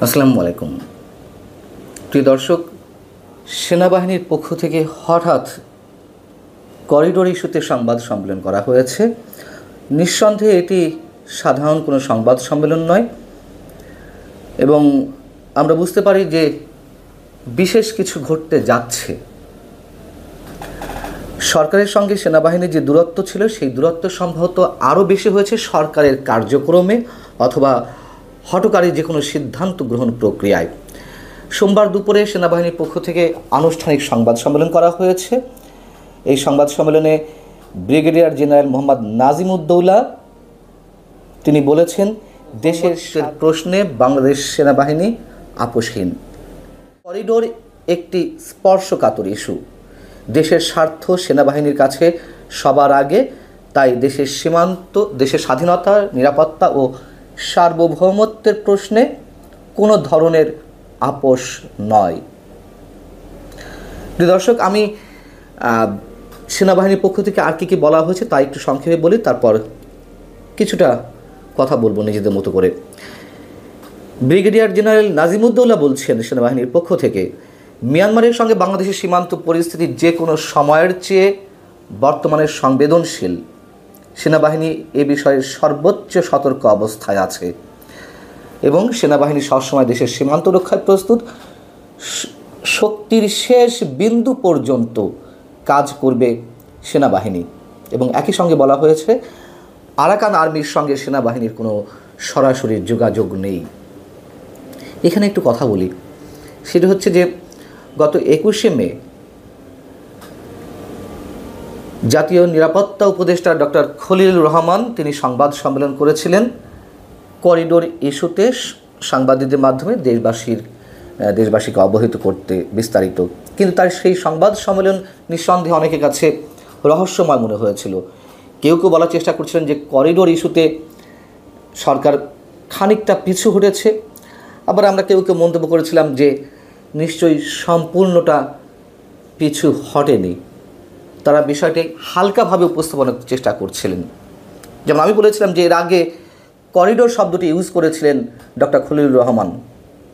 আসসালামু আলাইকুম প্রিয় দর্শক, সেনাবাহিনীর পক্ষ থেকে হঠাৎ করিডোর ইস্যুতে সংবাদ সম্মেলন করা হয়েছে। নিঃসন্দেহে এটি সাধারণ কোনো সংবাদ সম্মেলন নয় এবং আমরা বুঝতে পারি যে বিশেষ কিছু ঘটতে যাচ্ছে। সরকারের সঙ্গে সেনাবাহিনীর যে দূরত্ব ছিল সেই দূরত্ব সম্ভবত আরও বেশি হয়েছে সরকারের কার্যক্রমে অথবা হঠকারী যে কোনো সিদ্ধান্ত গ্রহণ প্রক্রিয়ায়। সোমবার দুপুরে সেনাবাহিনীর পক্ষ থেকে আনুষ্ঠানিক সংবাদ সম্মেলন করা হয়েছে। এই সংবাদ সম্মেলনে ব্রিগেডিয়ার জেনারেল মোহাম্মদ নাজিমুদ্দৌলা তিনি বলেছেন, দেশের প্রশ্নে বাংলাদেশ সেনাবাহিনী আপোষহীন। করিডোর একটি স্পর্শকাতর ইস্যু। দেশের স্বার্থ সেনাবাহিনীর কাছে সবার আগে, তাই দেশের সীমান্ত, দেশের স্বাধীনতা, নিরাপত্তা ও সার্বভৌমত্বের প্রশ্নে কোনো ধরনের আপোষ নয়। দর্শক, আমি সেনাবাহিনীর পক্ষ থেকে আর কি বলা হয়েছে তা একটু সংক্ষেপে বলি, তারপর কিছুটা কথা বলবো নিজেদের মতো করে। ব্রিগেডিয়ার জেনারেল নাজিমুদ্দৌলা বলছেন, সেনাবাহিনীর পক্ষ থেকে মিয়ানমারের সঙ্গে বাংলাদেশের সীমান্ত পরিস্থিতি যে কোনো সময়ের চেয়ে বর্তমানে সংবেদনশীল। সেনাবাহিনী এ বিষয়ে সর্বোচ্চ সতর্ক অবস্থায় আছে এবং সেনাবাহিনী সবসময় দেশের সীমান্ত রক্ষায় প্রস্তুত। শক্তির শেষ বিন্দু পর্যন্ত কাজ করবে সেনাবাহিনী। এবং একই সঙ্গে বলা হয়েছে, আরাকান আর্মির সঙ্গে সেনাবাহিনীর কোনো সরাসরি যোগাযোগ নেই। এখানে একটু কথা বলি, সেটা হচ্ছে যে গত 21শে মে জাতীয় নিরাপত্তা উপদেষ্টা ডক্টর খলিলুর রহমান তিনি সংবাদ সম্মেলন করেছিলেন করিডোর ইস্যুতে সাংবাদিকদের মাধ্যমে দেশবাসীকে অবহিত করতে বিস্তারিত। কিন্তু তার সেই সংবাদ সম্মেলন নিঃসন্দেহে অনেকের কাছে রহস্যময় মনে হয়েছিল। কেউ কেউ বলার চেষ্টা করছিলেন যে করিডোর ইস্যুতে সরকার খানিকটা পিছু হটেছে, আবার আমরা কেউ কেউ মন্তব্য করেছিলাম যে নিশ্চয়ই সম্পূর্ণটা পিছু হটেনি। তারা বিষয়টি হালকাভাবে উপস্থাপনের চেষ্টা করছিলেন। যেমন আমি বলেছিলাম যে এর আগে করিডোর শব্দটি ইউজ করেছিলেন ডক্টর খলিলুর রহমান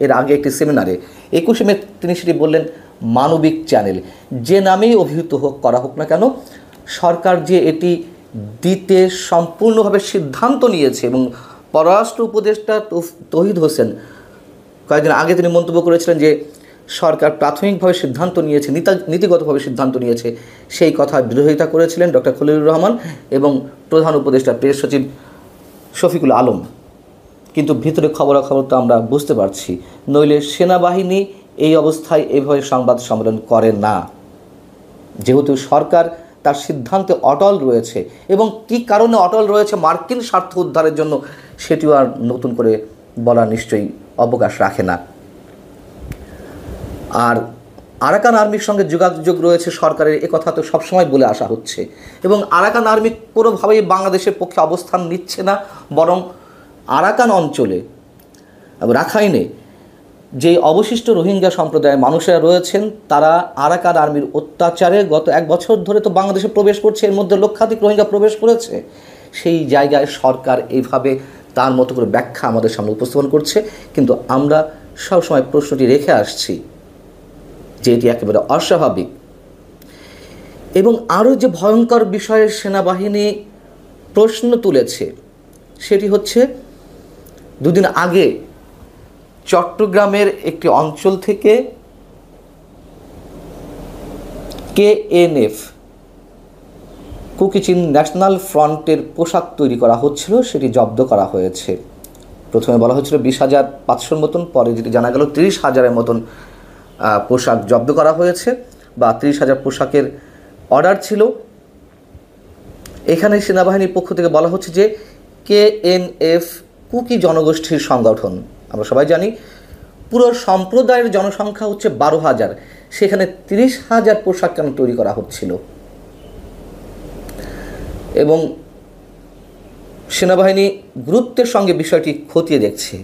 এর আগে একটি সেমিনারে। 21শে মে তিনি সেটি বললেন মানবিক চ্যানেল। যে নামেই অভিহিত করা হোক না কেন, সরকার যে এটি দিতে সম্পূর্ণভাবে সিদ্ধান্ত নিয়েছে এবং পররাষ্ট্র উপদেষ্টা তৌহিদ হোসেন কয়েকদিন আগে তিনি মন্তব্য করেছিলেন যে সরকার প্রাথমিকভাবে সিদ্ধান্ত নিয়েছে, নীতিগতভাবে সিদ্ধান্ত নিয়েছে, সেই কথা বিরোধিতা করেছিলেন ডক্টর খলিলুর রহমান এবং প্রধান উপদেষ্টা প্রেস সচিব শফিকুল আলম। কিন্তু ভিতরে খবরাখবর তো আমরা বুঝতে পারছি, নইলে সেনাবাহিনী এই অবস্থায় এইভাবে সংবাদ সম্মেলন করে না। যেহেতু সরকার তার সিদ্ধান্তে অটল রয়েছে এবং কী কারণে অটল রয়েছে মার্কিন স্বার্থ উদ্ধারের জন্য, সেটিও আর নতুন করে বলা নিশ্চয়ই অবকাশ রাখে না। আর আরাকান আর্মির সঙ্গে যোগাযোগ রয়েছে সরকারের, একথা তো সবসময় বলে আসা হচ্ছে এবং আরাকান আর্মি কোনোভাবেই বাংলাদেশের পক্ষে অবস্থান নিচ্ছে না, বরং আরাকান অঞ্চলে রাখাইনে যে অবশিষ্ট রোহিঙ্গা সম্প্রদায়ের মানুষেরা রয়েছেন তারা আরাকান আর্মির অত্যাচারে গত 1 বছর ধরে তো বাংলাদেশে প্রবেশ করছে, এর মধ্যে লক্ষাধিক রোহিঙ্গা প্রবেশ করেছে। সেই জায়গায় সরকার এইভাবে তার মতো করে ব্যাখ্যা আমাদের সামনে উপস্থাপন করছে, কিন্তু আমরা সবসময় প্রশ্নটি রেখে আসছি যে এটি একেবারে অস্বাভাবিক। এবং আরও যে ভয়ঙ্কর বিষয়ে সেনাবাহিনী প্রশ্ন তুলেছে সেটি হচ্ছে, দুদিন আগে চট্টগ্রামের একটি অঞ্চল থেকে KNF কুকি চিন ন্যাশনাল ফ্রন্টের পোশাক তৈরি করা হচ্ছিল, সেটি জব্দ করা হয়েছে। প্রথমে বলা হচ্ছিল 20,500 মতন, পরে যেটি জানা গেল 30,000-এর মতন পোশাক জব্দ করা হয়েছে বা 30,000 পোশাকের অর্ডার ছিল। এখানে সেনাবাহিনীর পক্ষ থেকে বলা হচ্ছে যে KNF কুকি জনগোষ্ঠীর সংগঠন। আমরা সবাই জানি পুরো সম্প্রদায়ের জনসংখ্যা হচ্ছে 12,000, সেখানে 30,000 পোশাক কেন তৈরি করা হচ্ছিল। এবং সেনাবাহিনী গুরুত্বের সঙ্গে বিষয়টি খতিয়ে দেখছে।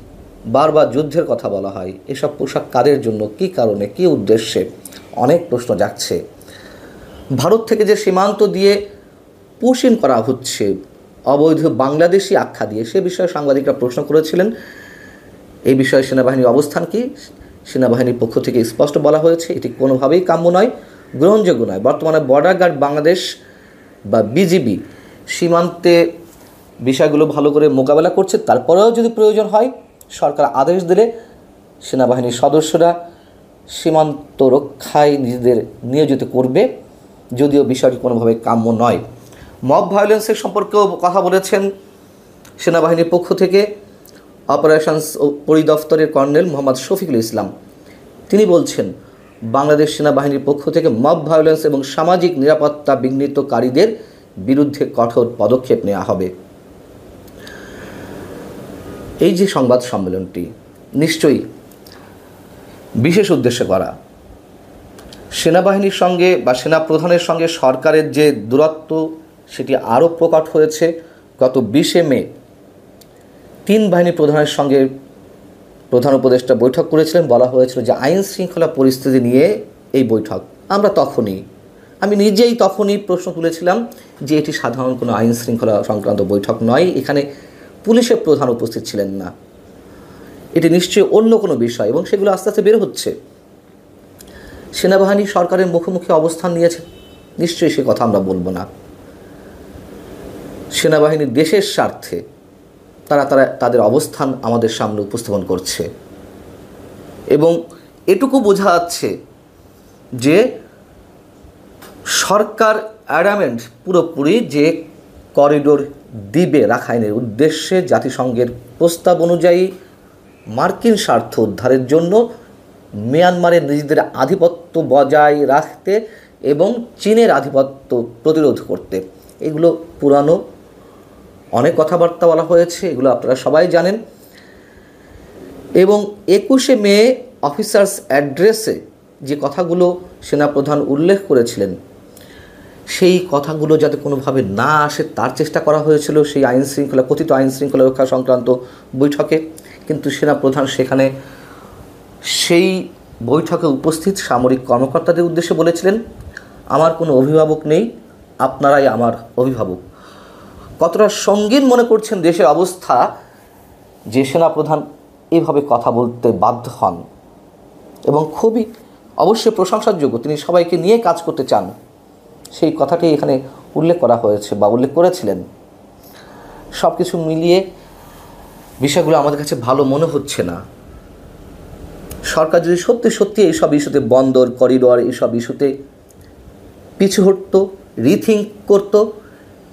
বারবার যুদ্ধের কথা বলা হয়, এসব পোশাক কাদের জন্য, কী কারণে, কী উদ্দেশ্যে, অনেক প্রশ্ন জাগছে। ভারত থেকে যে সীমান্ত দিয়ে পুশিন করা হচ্ছে অবৈধ বাংলাদেশি আখ্যা দিয়ে, সে বিষয়ে সাংবাদিকরা প্রশ্ন করেছিলেন। এই বিষয়ে সেনাবাহিনীর অবস্থান কি? সেনাবাহিনীর পক্ষ থেকে স্পষ্ট বলা হয়েছে এটি কোনোভাবেই কাম্য নয়, গ্রহণযোগ্য নয়। বর্তমানে বর্ডার গার্ড বাংলাদেশ বা বিজিবি সীমান্তে বিষয়গুলো ভালো করে মোকাবেলা করছে। তারপরেও যদি প্রয়োজন হয় সরকার আদেশ দিলে সেনাবাহিনীর সদস্যরা সীমান্ত রক্ষায় নিজেদের নিয়োজিত করবে, যদিও বিষয়টি কোনোভাবে কাম্য নয়। মব ভায়োলেন্সের সম্পর্কেও কথা বলেছেন সেনাবাহিনীর পক্ষ থেকে অপারেশনস পরিদপ্তরের কর্নেল মোহাম্মদ শফিকুল ইসলাম। তিনি বলছেন, বাংলাদেশ সেনাবাহিনীর পক্ষ থেকে মব ভায়োলেন্স এবং সামাজিক নিরাপত্তা বিঘ্নিতকারীদের বিরুদ্ধে কঠোর পদক্ষেপ নেওয়া হবে। এই যে সংবাদ সম্মেলনটি নিশ্চয়ই বিশেষ উদ্দেশ্যে করা। সেনাবাহিনীর সঙ্গে বা সেনাপ্রধানের সঙ্গে সরকারের যে দূরত্ব সেটি আরও প্রকট হয়েছে। গত 20শে মে 3 বাহিনী প্রধানের সঙ্গে প্রধান উপদেষ্টা বৈঠক করেছিলেন। বলা হয়েছিল যে আইন শৃঙ্খলা পরিস্থিতি নিয়ে এই বৈঠক। আমি নিজেই তখনই প্রশ্ন তুলেছিলাম যে এটি সাধারণ কোনো আইন শৃঙ্খলা সংক্রান্ত বৈঠক নয়, এখানে পুলিশের প্রধান উপস্থিত ছিলেন না, এটি নিশ্চয়ই অন্য কোনো বিষয়, এবং সেগুলো আস্তে আস্তে বের হচ্ছে। সেনাবাহিনী সরকারের মুখোমুখি অবস্থান নিয়েছে, নিশ্চয়ই সে কথা আমরা বলবো না। সেনাবাহিনী দেশের স্বার্থে তারা তাদের অবস্থান আমাদের সামনে উপস্থাপন করছে, এবং এটুকু বোঝা যাচ্ছে যে সরকার অ্যাডামেন্ট পুরোপুরি যে করিডোর দিবে রাখাইনের উদ্দেশ্যে জাতিসংঘের প্রস্তাব অনুযায়ী মার্কিন স্বার্থ উদ্ধারের জন্য, মিয়ানমারের নিজেদের আধিপত্য বজায় রাখতে এবং চীনের আধিপত্য প্রতিরোধ করতে। এগুলো পুরানো অনেক কথাবার্তা বলা হয়েছে, এগুলো আপনারা সবাই জানেন। এবং 21শে মে অফিসার্স অ্যাড্রেসে যে কথাগুলো সেনাপ্রধান উল্লেখ করেছিলেন সেই কথাগুলো যাতে কোনোভাবে না আসে তার চেষ্টা করা হয়েছিল সেই কথিত আইন শৃঙ্খলা রক্ষা সংক্রান্ত বৈঠকে। কিন্তু সেনাপ্রধান সেখানে সেই বৈঠকে উপস্থিত সামরিক কর্মকর্তাদের উদ্দেশ্যে বলেছিলেন, আমার কোনো অভিভাবক নেই, আপনারাই আমার অভিভাবক। কতটা সঙ্গীন মনে করছেন দেশের অবস্থা যে সেনাপ্রধান এভাবে কথা বলতে বাধ্য হন, এবং খুবই অবশ্যই প্রশংসার যোগ্য, তিনি সবাইকে নিয়ে কাজ করতে চান, সেই কথাটি এখানে উল্লেখ করা হয়েছে বা উল্লেখ করেছিলেন। সব কিছু মিলিয়ে বিষয়গুলো আমাদের কাছে ভালো মনে হচ্ছে না। সরকার যদি সত্যি সত্যি এইসব ইস্যুতে, বন্দর করিডোর এইসব ইস্যুতে পিছু হটতো, রিথিঙ্ক করতো,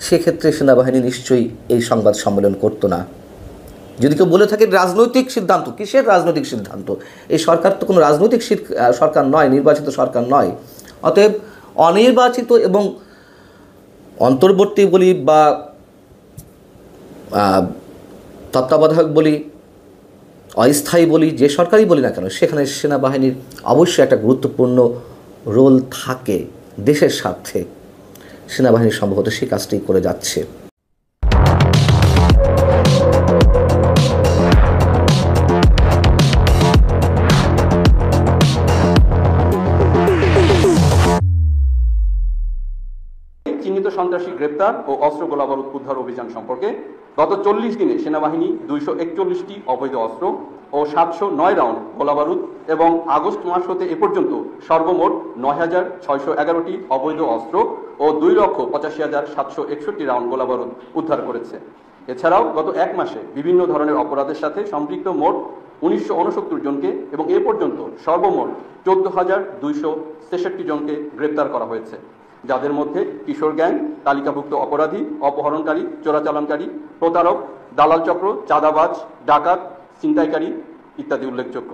সেক্ষেত্রে সেনাবাহিনী নিশ্চয়ই এই সংবাদ সম্মেলন করতো না। যদি কেউ বলে থাকে রাজনৈতিক সিদ্ধান্ত, কিসের রাজনৈতিক সিদ্ধান্ত? এই সরকার তো কোনো রাজনৈতিক সরকার নয়, নির্বাচিত সরকার নয়। অতএব অনির্বাচিত এবং অন্তর্বর্তী বলি বা তত্ত্বাবধায়ক বলি, অস্থায়ী বলি, যে সরকারই বলি না কেন, সেখানে সেনাবাহিনীর অবশ্যই একটা গুরুত্বপূর্ণ রোল থাকে দেশের স্বার্থে। সেনাবাহিনী সম্ভবত সেই কাজটি করে যাচ্ছে। চিহ্নিত সন্ত্রাসী গ্রেপ্তার ও অস্ত্র গোলাবারুদ উদ্ধার অভিযান সম্পর্কে গত 40 দিনে সেনাবাহিনী 241টি অবৈধ অস্ত্র ও 709 রাউন্ড গোলাবারুদ এবং আগস্ট মাস হতে এ পর্যন্ত সর্বমোট 9611টি অবৈধ অস্ত্র ও 2,85,761 রাউন্ড গোলাবারুদ উদ্ধার করেছে। এছাড়াও গত এক মাসে বিভিন্ন ধরনের অপরাধের সাথে সম্পৃক্ত মোট 1969 জনকে এবং এ পর্যন্ত সর্বমোট 14,263 জনকে গ্রেপ্তার করা হয়েছে, যাদের মধ্যে কিশোর গ্যাং, তালিকাভুক্ত অপরাধী, অপহরণকারী, চোরাচালানকারী, প্রতারক, দালাল চক্র, চাঁদাবাজ, ডাকাত, ছিনতাইকারী ইত্যাদি উল্লেখযোগ্য।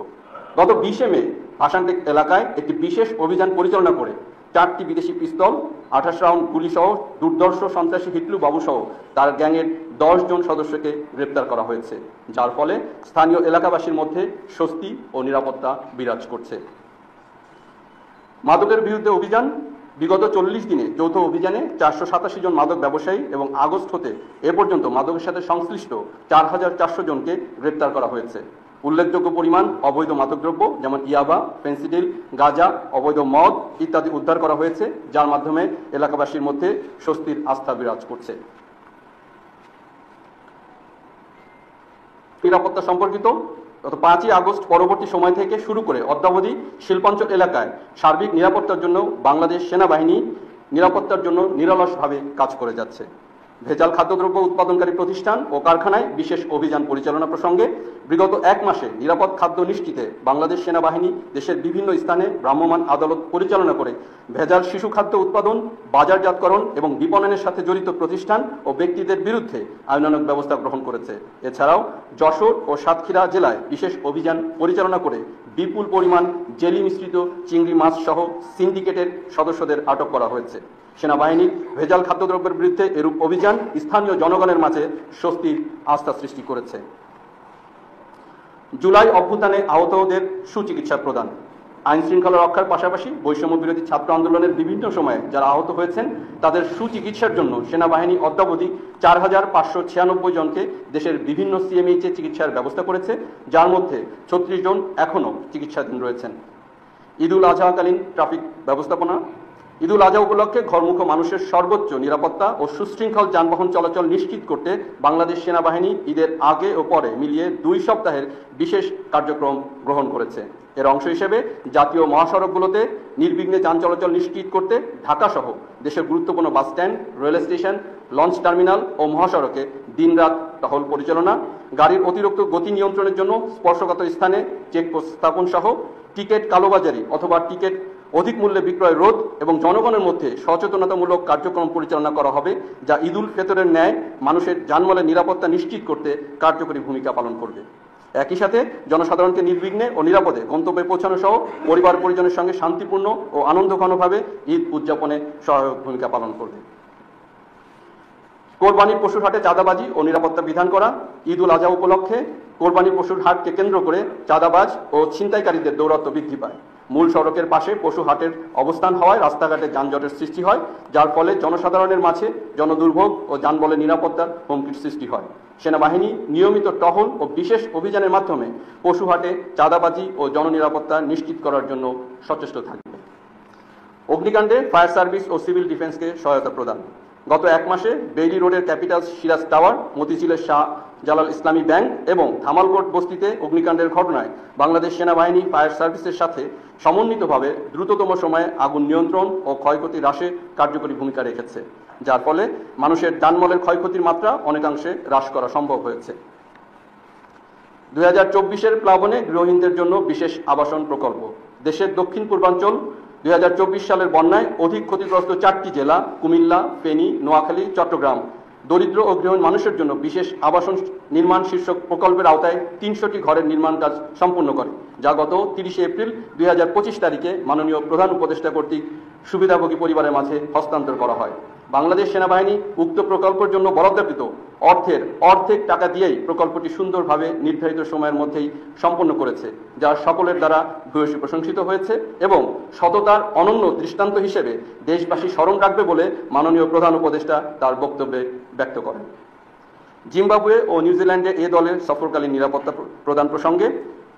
গত 20শে মে ভাসানটেক এলাকায় একটি বিশেষ অভিযান পরিচালনা করে 4টি বিদেশি পিস্তল, 28 রাউন্ড গুলিসহ দুর্ধর্ষ সন্ত্রাসী হিটলু বাবুসহ তার গ্যাংয়ের 10 জন সদস্যকে গ্রেপ্তার করা হয়েছে, যার ফলে স্থানীয় এলাকাবাসীর মধ্যে স্বস্তি ও নিরাপত্তা বিরাজ করছে। মাদকের বিরুদ্ধে অভিযান। বিগত 40 দিনে যৌথ অভিযানে 487 জন মাদক ব্যবসায়ী এবং আগস্ট হতে এ পর্যন্ত মাদকের সাথে সংশ্লিষ্ট 4400 জনকে গ্রেপ্তার করা হয়েছে। উল্লেখযোগ্য পরিমাণ অবৈধ মাদকদ্রব্য যেমন ইয়াবা, ফেন্সিডিল, গাঁজা, অবৈধ মদ ইত্যাদি উদ্ধার করা হয়েছে, যার মাধ্যমে এলাকাবাসীর মধ্যে স্বস্তির আস্থা বিরাজ করছে। নিরাপত্তা সম্পর্কিত গত 5ই আগস্ট পরবর্তী সময় থেকে শুরু করে অদ্যাবধি শিল্পাঞ্চল এলাকায় সার্বিক নিরাপত্তার জন্য বাংলাদেশ সেনাবাহিনী নিরাপত্তার জন্য নিরলসভাবে কাজ করে যাচ্ছে। ভেজাল খাদ্যদ্রব্য উৎপাদনকারী প্রতিষ্ঠান ও কারখানায় বিশেষ অভিযান পরিচালনা প্রসঙ্গে বিগত 1 মাসে নিরাপদ খাদ্য নিশ্চিতে বাংলাদেশ সেনাবাহিনী দেশের বিভিন্ন স্থানে ভ্রাম্যমাণ আদালত পরিচালনা করে ভেজাল শিশু খাদ্য উৎপাদন, বাজারজাতকরণ এবং বিপণনের সাথে জড়িত প্রতিষ্ঠান ও ব্যক্তিদের বিরুদ্ধে আইনানুগ ব্যবস্থা গ্রহণ করেছে। এছাড়াও যশোর ও সাতক্ষীরা জেলায় বিশেষ অভিযান পরিচালনা করে বিপুল পরিমাণ জেলি মিশ্রিত চিংড়ি মাছ সহ সিন্ডিকেটের সদস্যদের আটক করা হয়েছে। সেনাবাহিনীর ভেজাল খাদ্যদ্রব্যের বিরুদ্ধে এরূপ অভিযান স্থানীয় জনগণের মাঝে স্বস্তির আস্থা সৃষ্টি করেছে। জুলাই অভ্যুত্থানে আহতদের সুচিকিৎসা প্রদান। আইন শৃঙ্খলা রক্ষার পাশাপাশি বৈষম্য বিরোধী ছাত্র আন্দোলনের বিভিন্ন সময়ে যারা আহত হয়েছেন তাদের সুচিকিৎসার জন্য সেনাবাহিনী অদ্যাবধি 4596 জনকে দেশের বিভিন্ন সিএমএইচে চিকিৎসার ব্যবস্থা করেছে, যার মধ্যে 36 জন এখনও চিকিৎসাধীন রয়েছেন। ঈদুল আজহাকালীন ট্রাফিক ব্যবস্থাপনা। ঈদুল আজহা উপলক্ষে ঘরমুখ মানুষের সর্বোচ্চ নিরাপত্তা ও সুশৃঙ্খল যানবাহন চলাচল নিশ্চিত করতে বাংলাদেশ সেনাবাহিনী ঈদের আগে ও পরে মিলিয়ে 2 সপ্তাহের বিশেষ কার্যক্রম গ্রহণ করেছে। এর অংশ হিসেবে জাতীয় মহাসড়কগুলোতে নির্বিঘ্নে যান চলাচল নিশ্চিত করতে ঢাকা সহ দেশের গুরুত্বপূর্ণ bus stand, rail station, launch terminal ও মহাসড়কে দিনরাত টহল পরিচালনা, গাড়ির অতিরিক্ত গতি নিয়ন্ত্রণের জন্য স্পর্শকাতর স্থানে চেকপোস্ট স্থাপন সহ টিকিট কালোবাজারি অথবা টিকিট অধিক মূল্যে বিক্রয় রোধ এবং জনগণের মধ্যে সচেতনতামূলক কার্যক্রম পরিচালনা করা হবে, যা ঈদুল ফিতরের ন্যায় মানুষের জানমালের নিরাপত্তা নিশ্চিত করতে কার্যকরী ভূমিকা পালন করবে। একই সাথে জনসাধারণকে নির্বিঘ্নে ও নিরাপদে গন্তব্যে পৌঁছানো সহ পরিবার পরিজনের সঙ্গে শান্তিপূর্ণ ও আনন্দঘনভাবে ঈদ উদযাপনে সহায়ক ভূমিকা পালন করবে। কোরবানির পশুর হাটে চাঁদাবাজি ও নিরাপত্তা বিধান করা। ঈদুল আজহা উপলক্ষে কোরবানির পশুর হাটকে কেন্দ্র করে চাঁদাবাজ ও ছিনতাইকারীদের দৌরাত্ম্য বৃদ্ধি পায়। মূল সড়কের পাশে পশু হাটের অবস্থান হওয়ায় রাস্তাঘাটে যানজটের সৃষ্টি হয়, যার ফলে জনসাধারণের মাঝে জনদুর্ভোগ ও যানবাহনের নিরাপত্তার হুমকির সৃষ্টি হয়। সেনাবাহিনী নিয়মিত টহল ও বিশেষ অভিযানের মাধ্যমে পশু হাটে চাঁদাবাজি ও জননিরাপত্তা নিশ্চিত করার জন্য সচেষ্ট থাকবে। অগ্নিকাণ্ডে ফায়ার সার্ভিস ও সিভিল ডিফেন্সকে সহায়তা প্রদান। গত 1 মাসে বেইলি রোডের ক্যাপিটাল সিরাজ টাওয়ার, মতিঝিলের শাহ জালাল ইসলামী ব্যাংক এবং ধামালগড় বস্তিতে অগ্নিকাণ্ডের ঘটনায় বাংলাদেশ সেনাবাহিনী ফায়ার সার্ভিসের সাথে সমন্বিতভাবে দ্রুততম সময়ে আগুন নিয়ন্ত্রণ ও ক্ষয়ক্ষতি হ্রাসে কার্যকরী ভূমিকা রেখেছে, যার ফলে মানুষের যানমালের ক্ষয়ক্ষতির মাত্রা অনেকাংশে হ্রাস করা সম্ভব হয়েছে। 2024-এর প্লাবনে গৃহহীনদের জন্য বিশেষ আবাসন প্রকল্প। দেশের দক্ষিণ পূর্বাঞ্চল 2024 সালের বন্যায় অধিক ক্ষতিগ্রস্ত 4টি জেলা কুমিল্লা, ফেনী, নোয়াখালী, চট্টগ্রাম দরিদ্র ও গৃহহীন মানুষের জন্য বিশেষ আবাসন নির্মাণ শীর্ষক প্রকল্পের আওতায় 300টি ঘরের নির্মাণ কাজ সম্পূর্ণ করে, যা গত 30 এপ্রিল 2025 তারিখে মাননীয় প্রধান উপদেষ্টা কর্তৃক সুবিধাভোগী পরিবারের মাঝে হস্তান্তর করা হয়। বাংলাদেশ সেনাবাহিনী উক্ত প্রকল্পের জন্য বরাদ্দকৃত অর্থের অর্ধেক টাকা দিয়েই প্রকল্পটি সুন্দরভাবে নির্ধারিত সময়ের মধ্যেই সম্পন্ন করেছে, যা সকলের দ্বারা ভূয়সী প্রশংসিত হয়েছে এবং সততার অনন্য দৃষ্টান্ত হিসেবে দেশবাসী স্মরণ রাখবে বলে মাননীয় প্রধান উপদেষ্টা তার বক্তব্যে ব্যক্ত করেন। জিম্বাবুয়ে ও নিউজিল্যান্ডে এ দলের সফরকালীন নিরাপত্তা প্রদান প্রসঙ্গে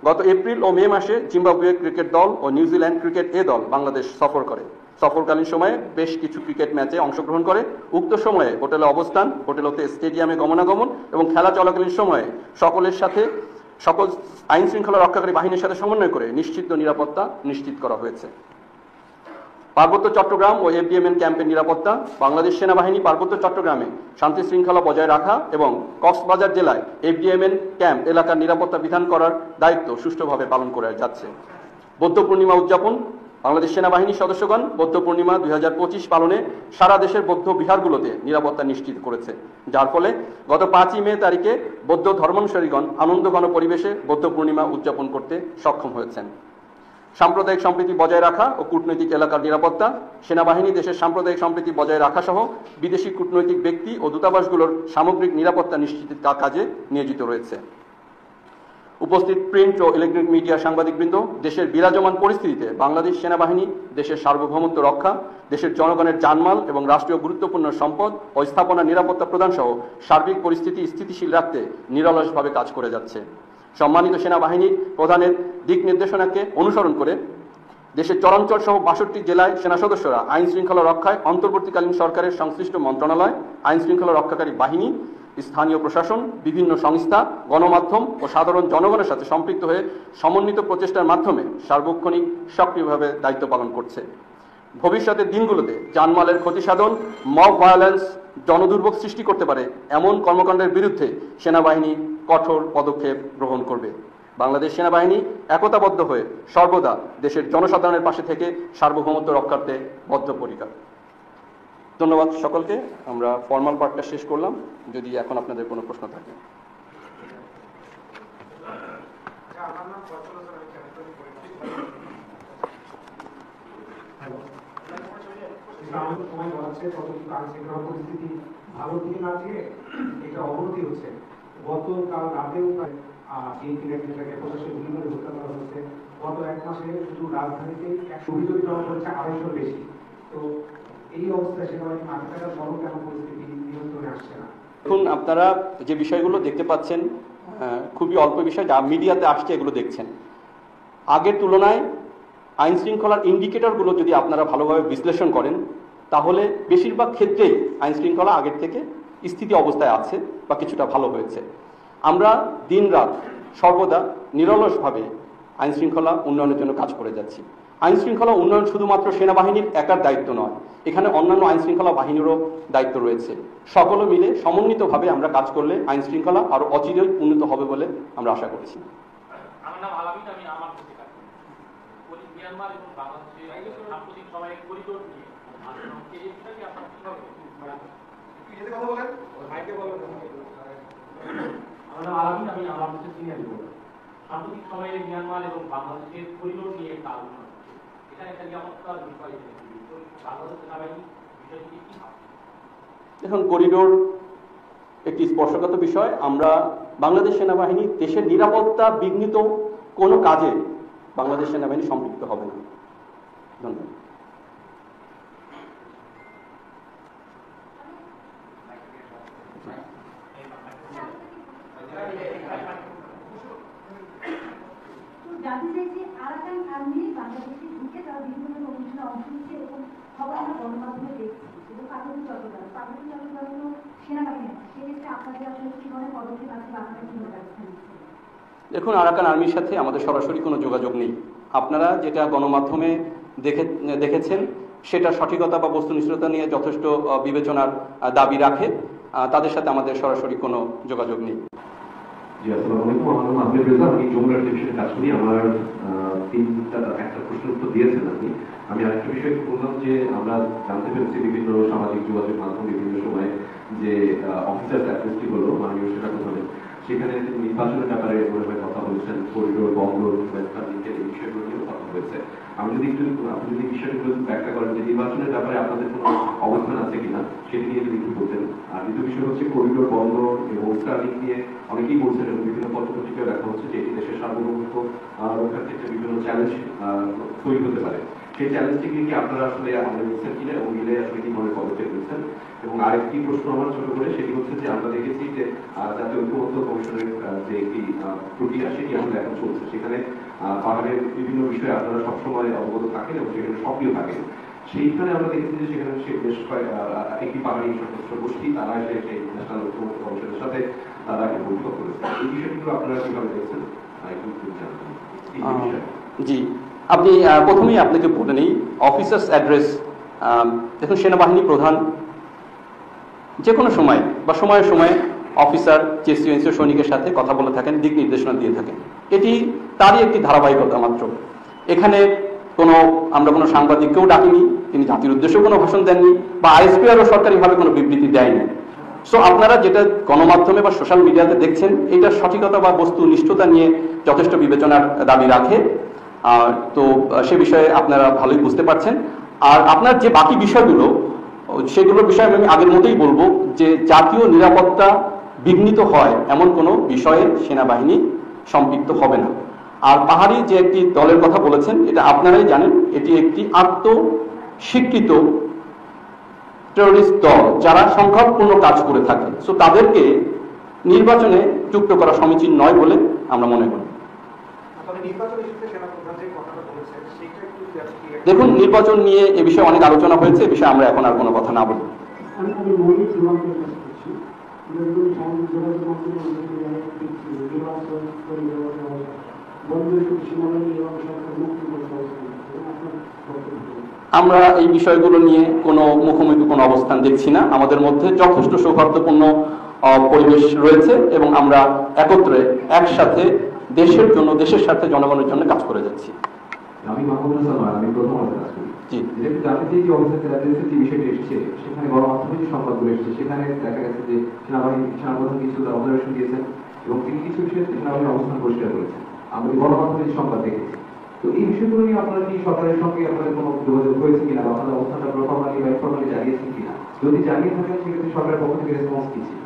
গত এপ্রিল ও মে মাসে জিম্বাবুয়ে ক্রিকেট দল ও নিউজিল্যান্ড ক্রিকেট এ দল বাংলাদেশ সফর করে। সফরকালীন সময়ে বেশ কিছু ক্রিকেট ম্যাচে অংশগ্রহণ করে। উক্ত সময়ে হোটেলে অবস্থান, হোটেল হতে স্টেডিয়ামে গমনাগমন এবং খেলা চলাকালীন সময়ে সকল আইন শৃঙ্খলা রক্ষাকারী বাহিনীর সাথে সমন্বয় করে নিশ্চিত নিরাপত্তা নিশ্চিত করা হয়েছে। পার্বত্য চট্টগ্রাম ও এফডিএমএন ক্যাম্পের নিরাপত্তা। বাংলাদেশ সেনাবাহিনী পার্বত্য চট্টগ্রামে শান্তি শৃঙ্খলা বজায় রাখা এবং কক্সবাজার জেলায় এফডিএমএন ক্যাম্প এলাকার নিরাপত্তা বিধান করার দায়িত্ব সুষ্ঠুভাবে পালন করে যাচ্ছে। বৌদ্ধ পূর্ণিমা উদযাপন। বাংলাদেশ সেনাবাহিনীর সদস্যগণ বৌদ্ধ পূর্ণিমা 2025 পালনে সারা দেশের বৌদ্ধ বিহারগুলোতে নিরাপত্তা নিশ্চিত করেছে, যার ফলে গত 5 মে তারিখে বৌদ্ধ ধর্মানুসারীগণ আনন্দঘন পরিবেশে বৌদ্ধ পূর্ণিমা উদযাপন করতে সক্ষম হয়েছেন। সাম্প্রদায়িক সম্প্রীতি বজায় রাখা ও কূটনৈতিক এলাকার নিরাপত্তা। সেনাবাহিনী দেশের সাম্প্রদায়িক সম্প্রীতি বজায় রাখা সহ বিদেশি কূটনৈতিক ব্যক্তি ও দূতাবাসগুলোর সামগ্রিক নিরাপত্তা নিশ্চিতের কাজে নিয়োজিত রয়েছে। উপস্থিত প্রিন্ট ও ইলেকট্রনিক মিডিয়া সাংবাদিকবৃন্দ, দেশের বিরাজমান পরিস্থিতিতে বাংলাদেশ সেনাবাহিনী দেশের সার্বভৌমত্ব রক্ষা, দেশের জনগণের জানমাল এবং রাষ্ট্রীয় গুরুত্বপূর্ণ সম্পদ ও স্থাপনা নিরাপত্তা প্রদান সহ সার্বিক পরিস্থিতি স্থিতিশীল রাখতে নিরলসভাবে কাজ করে যাচ্ছে। সম্মানিত সেনাবাহিনীর প্রধানের দিক নির্দেশনাকে অনুসরণ করে দেশের চরাঞ্চল সহ 62 জেলায় সেনা সদস্যরা আইন শৃঙ্খলা রক্ষায় অন্তর্বর্তীকালীন সরকারের সংশ্লিষ্ট মন্ত্রণালয়, আইন শৃঙ্খলা রক্ষাকারী বাহিনী, স্থানীয় প্রশাসন, বিভিন্ন সংস্থা, গণমাধ্যম ও সাধারণ জনগণের সাথে সম্পৃক্ত হয়ে সমন্বিত প্রচেষ্টার মাধ্যমে সার্বক্ষণিক সক্রিয়ভাবে দায়িত্ব পালন করছে। ভবিষ্যতের দিনগুলোতে জানমালের ক্ষতি সাধন, মব ভায়োলেন্স, জনদুর্ভোগ সৃষ্টি করতে পারে এমন কর্মকাণ্ডের বিরুদ্ধে সেনাবাহিনী কঠোর পদক্ষেপ গ্রহণ করবে। বাংলাদেশ সেনাবাহিনী একতাবদ্ধ হয়ে সর্বদা দেশের জনসাধারণের পাশে থেকে সার্বভৌমত্ব রক্ষার্থে বদ্ধপরিকর। ধন্যবাদ সকলকে। আমরা ফর্মাল পার্টটা শেষ করলাম, যদি এখন আপনাদের কোনো প্রশ্ন থাকে। সময় বাড়ছে ততটুকু আইনশৃঙ্খলা পরিস্থিতি ভালো দিকে না গিয়ে এটা অবনতি হচ্ছে। গতকাল রাতেও প্রায় বিএনপি নেতাকে প্রশাসন বিভিন্নভাবে হত্যা করা হচ্ছে। গত এক মাসে শুধু রাজধানীতে 100 অভিযোগ জমা পড়েছে 250 বেশি। তো এই অবস্থায় সেনাবাহিনী মাঠে থাকার বড় কেন পরিস্থিতি নিয়ন্ত্রণে আসছে না? এখন আপনারা যে বিষয়গুলো দেখতে পাচ্ছেন খুবই অল্প বিষয়, যা মিডিয়াতে আসছে এগুলো দেখছেন। আগের তুলনায় আইন শৃঙ্খলার ইন্ডিকেটরগুলো যদি আপনারা ভালোভাবে বিশ্লেষণ করেন তাহলে বেশিরভাগ ক্ষেত্রেই আইন শৃঙ্খলা আগের থেকে স্থিতি অবস্থায় আছে বা কিছুটা ভালো হয়েছে। আমরা দিনরাত সর্বদা নিরলসভাবে আইন শৃঙ্খলা উন্নয়নের জন্য কাজ করে যাচ্ছি। আইন শৃঙ্খলা উন্নয়ন শুধুমাত্র সেনাবাহিনীর একার দায়িত্ব নয়, এখানে অন্যান্য আইন শৃঙ্খলা বাহিনীরও দায়িত্ব রয়েছে। সকলে মিলে সমন্বিতভাবে আমরা কাজ করলে আইন শৃঙ্খলা আরও অচিরেই উন্নত হবে বলে আমরা আশা করছি। আমার নাম আলামিন, আমি আমার মিয়ানমার এবং বাংলাদেশের সাম্প্রতিক সময়ে করিডোর নিয়ে এই বিষয়টি আপনারা কিভাবে কথা বলেন, মাইকে বলেন। আমার নাম আলামিন, আমি আমার সিনিয়র রিপোর্টার। সাম্প্রতিক সময়ে মিয়ানমার এবং বাংলাদেশের করিডোর নিয়ে একটা আলোচনা হচ্ছে। এখানে একটা নিরাপত্তার বিষয় বাংলাদেশ সেনাবাহিনী বিষয়টি কি ভাবছে? এখন করিডোর একটি স্পর্শকাতর বিষয়। আমরা বাংলাদেশ সেনাবাহিনী দেশের নিরাপত্তা বিঘ্নিত কোনো কাজে বাংলাদেশ সেনাবাহিনী সম্পৃক্ত হবে না। ধন্যবাদ। জানতে চাইছি আরাকান আর্মি বাংলাদেশে ঢুকে তারা বিভিন্ন অনুষ্ঠানে অংশ নিচ্ছে, এরকম খবর আমরা গণমাধ্যমে দেখছি। এবং পার্বতী চট্টোপাধ্যায় সেনাবাহিনী, সেক্ষেত্রে আপনাদের আসলে কি ধরনের পদক্ষেপ আছে বা আপনারা কিভাবে ব্যবস্থা নিচ্ছেন? দেখুন, আরাকান আর্মির সাথে আমাদের সরাসরি কোনো যোগাযোগ নেই। আপনারা যেটা গণমাধ্যমে দেখেছেন সেটা সঠিকতা বা বস্তুনিষ্ঠতা নিয়ে যথেষ্ট বিবেচনার দাবি রাখে, তাদের সাথে আমাদের সরাসরি কোনো যোগাযোগ নেই। জি, আসসালামু আলাইকুম। আমার নাম আহমেদ রেজা, আমি যমুনা টেলিভিশনে কাজ করি। আমার একটা প্রশ্নের উত্তর দিয়েছেন আপনি। আমি আরেকটা বিষয় বললাম যে আমরা জানতে পেরেছি বিভিন্ন সামাজিক যোগাযোগ মাধ্যম বিভিন্ন সময় যে অফিসার অ্যাড্রেসটি হলো মাননীয় সেনা প্রধানের, সেখানে নির্বাচনের ব্যাপারে মনে হয় কথা বলেছেন, করিডোর বন্দর এই বিষয়গুলো নিয়েও কথা হয়েছে। আমি যদি আপনি যদি বিষয়গুলো ব্যাখ্যা করেন যে নির্বাচনের ব্যাপারে আপনাদের কোনো অবস্থান আছে কিনা সেটি নিয়ে যদি একটু বলতেন। আর দ্বিতীয় বিষয় হচ্ছে করিডোর বন্দর এবং স্টার্লিং নিয়ে অনেকেই বলছেন এবং বিভিন্ন পত্রপত্রিকায় দেখা হচ্ছে যে এটি দেশের সার্বভৌমত্ব রক্ষার ক্ষেত্রে বিভিন্ন চ্যালেঞ্জ তৈরি হতে পারে। সেই চ্যালেঞ্জটিকে কি আপনারা আসলে আমাদের নিচ্ছেন কিনা এবং মিলে আসলে কি ধরনের পদক্ষেপ নিচ্ছেন? এবং আরেকটি প্রশ্ন আমার ছোট করে, সেটি হচ্ছে যে আমরা দেখেছি যে জাতীয় ঐক্যমত্য কমিশনের যে একটি প্রক্রিয়া সেটি এখন এখন চলছে, সেখানে পাহাড়ের বিভিন্ন বিষয়ে আপনারা সবসময় অবগত থাকেন এবং সেখানে সক্রিয় থাকেন। সেইখানে আমরা দেখেছি যে সেখানে বেশ একটি পাহাড়ি সশস্ত্র গোষ্ঠী তারা এসে সেই ন্যাশনাল ঐক্যমত্য কমিশনের সাথে তারা একটি বৈঠক করেছে। এই বিষয়গুলো আপনারা কিভাবে দেখছেন একটু জানবেন। জি, আপনি প্রথমেই আপনাকে বলে নেই অফিসার্স অ্যাড্রেস। দেখুন, সেনাবাহিনী প্রধান যে কোনো সময় বা সময়ে সময়ে অফিসার চেসিও সৈনিকের সাথে কথা বলে থাকেন, দিক নির্দেশনা দিয়ে থাকেন। এটি তারই একটি ধারাবাহিকতা মাত্র। এখানে আমরা কোনো সাংবাদিককেও ডাকিনি, তিনি জাতির উদ্দেশ্যেও কোনো ভাষণ দেননি বা আইএসপিআরও সরকারিভাবে কোনো বিবৃতি দেয়নি। সো আপনারা যেটা গণমাধ্যমে বা সোশ্যাল মিডিয়াতে দেখছেন এটা সঠিকতা বা বস্তুনিষ্ঠতা নিয়ে যথেষ্ট বিবেচনার দাবি রাখে। তো সে বিষয়ে আপনারা ভালোই বুঝতে পারছেন। আর আপনার যে বাকি বিষয়গুলো সেগুলোর বিষয়ে আমি আগের মতোই বলবো যে জাতীয় নিরাপত্তা বিঘ্নিত হয় এমন কোনো বিষয়ে সেনাবাহিনী সম্পৃক্ত হবে না। আর পাহাড়ি যে একটি দলের কথা বলেছেন এটা আপনারাই জানেন, এটি একটি আত্মস্বীকৃত টেররিস্ট দল যারা সংঘাতপূর্ণ কাজ করে থাকে। সো তাদেরকে নির্বাচনে যুক্ত করা সমীচীন নয় বলে আমরা মনে করি। দেখুন, নির্বাচন নিয়ে এ বিষয়ে অনেক আলোচনা হয়েছে, এ বিষয়ে আমরা এখন আর কোনো কথা না বলি। যেগুলো সামাজিক যোগাযোগ মাধ্যমে নির্বাচন করে দেওয়া হয় বন্ধের সীমানায় এবং সরকার মুক্তি করতে হবে আপনার বক্তব্য। আমরা এই বিষয়গুলো নিয়ে কোনো মুখোমুখি কোনো অবস্থান দেখছি না। আমাদের মধ্যে যথেষ্ট সৌহার্দ্যপূর্ণ পরিবেশ রয়েছে এবং আমরা একত্রে একসাথে দেশের জন্য, দেশের স্বার্থে, জনগণের জন্য কাজ করে যাচ্ছি। আমি মাহমুদ হাসান, আমি প্রথম আলোতে কাজ করি। জি, যেহেতু জাতিতে যে অবস্থা যে বিষয়টি এসেছে, সেখানে গণমাধ্যমে যে সংবাদগুলো এসেছে, সেখানে দেখা গেছে যে সেনাপ্রধান কিছু অবজারভেশন দিয়েছেন এবং তিনি কিছু বিষয়ে সেনাবাহিনীর অবস্থান পরিষ্কার করেছেন। আমরা গণমাধ্যমে যে সংবাদ দেখেছি, তো এই বিষয়গুলো নিয়ে আপনারা কি সরকারের সঙ্গে আপনাদের কোনো যোগাযোগ হয়েছে কিনা, বা আপনাদের অবস্থানটা প্রফর্মালি বা ইনফর্মালি জানিয়েছেন কিনা? যদি জানিয়ে থাকেন সেক্ষেত্রে সরকারের পক্ষ থেকে রেসপন্স কি ছিল?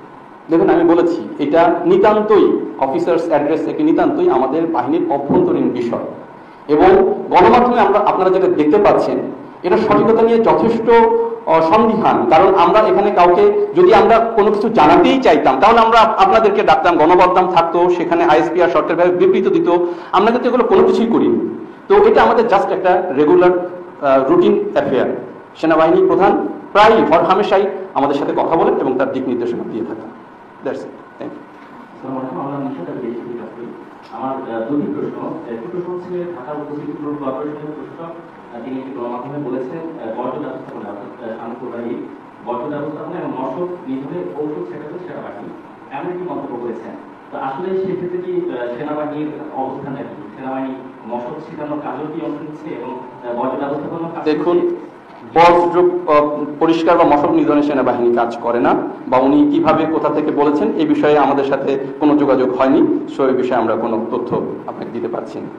দেখুন, আমি বলেছি এটা নিতান্তই অফিসার্স অ্যাড্রেস, একটি নিতান্তই আমাদের বাহিনীর অভ্যন্তরীণ বিষয় এবং গণমাধ্যমে আপনারা যেটা দেখতে পাচ্ছেন এটা সঠিকতা নিয়ে যথেষ্ট সন্দিহান। কারণ আমরা এখানে কাউকে যদি আমরা কোনো কিছু জানাতেই চাইতাম তাহলে আমরা আপনাদেরকে ডাকতাম, গণমাধ্যম থাকতো, সেখানে আইএসপিআর সরকারিভাবে বিবৃতি দিত। আমরা কিন্তু এগুলো কোনো কিছুই করিনি। তো এটা আমাদের জাস্ট একটা রেগুলার রুটিন অ্যাফেয়ার। সেনাবাহিনী প্রধান প্রায় হামেশাই আমাদের সাথে কথা বলেন এবং তার দিক নির্দেশনা দিয়ে থাকেন। That's it. Thank you. আমার দুটি প্রশ্ন। একটি প্রশ্ন হচ্ছে ঢাকা উপস্থিত কর্পোরেশনের প্রশাসক তিনি একটি গণমাধ্যমে বলেছেন বর্জ্য ব্যবস্থাপনা অর্থাৎ সামগ্রী বর্জ্য ব্যবস্থাপনা এবং মশক নিধনে ঔষধ ছেটাতে সেনাবাহিনী এমন একটি মন্তব্য করেছেন। তো আসলে সেক্ষেত্রে কি সেনাবাহিনীর অবস্থানটা কি? সেনাবাহিনী মশক ছিটানোর কাজও কি অংশ নিচ্ছে এবং বর্জ্য ব্যবস্থাপনা? দেখুন, বজ্র পরিষ্কার বা মশক নিধনে সেনাবাহিনী কাজ করে না, বা উনি কিভাবে কোথা থেকে বলেছেন এই বিষয়ে আমাদের সাথে কোনো যোগাযোগ হয়নি। সো এই বিষয়ে আমরা কোনো তথ্য আপনাকে দিতে পারছি না।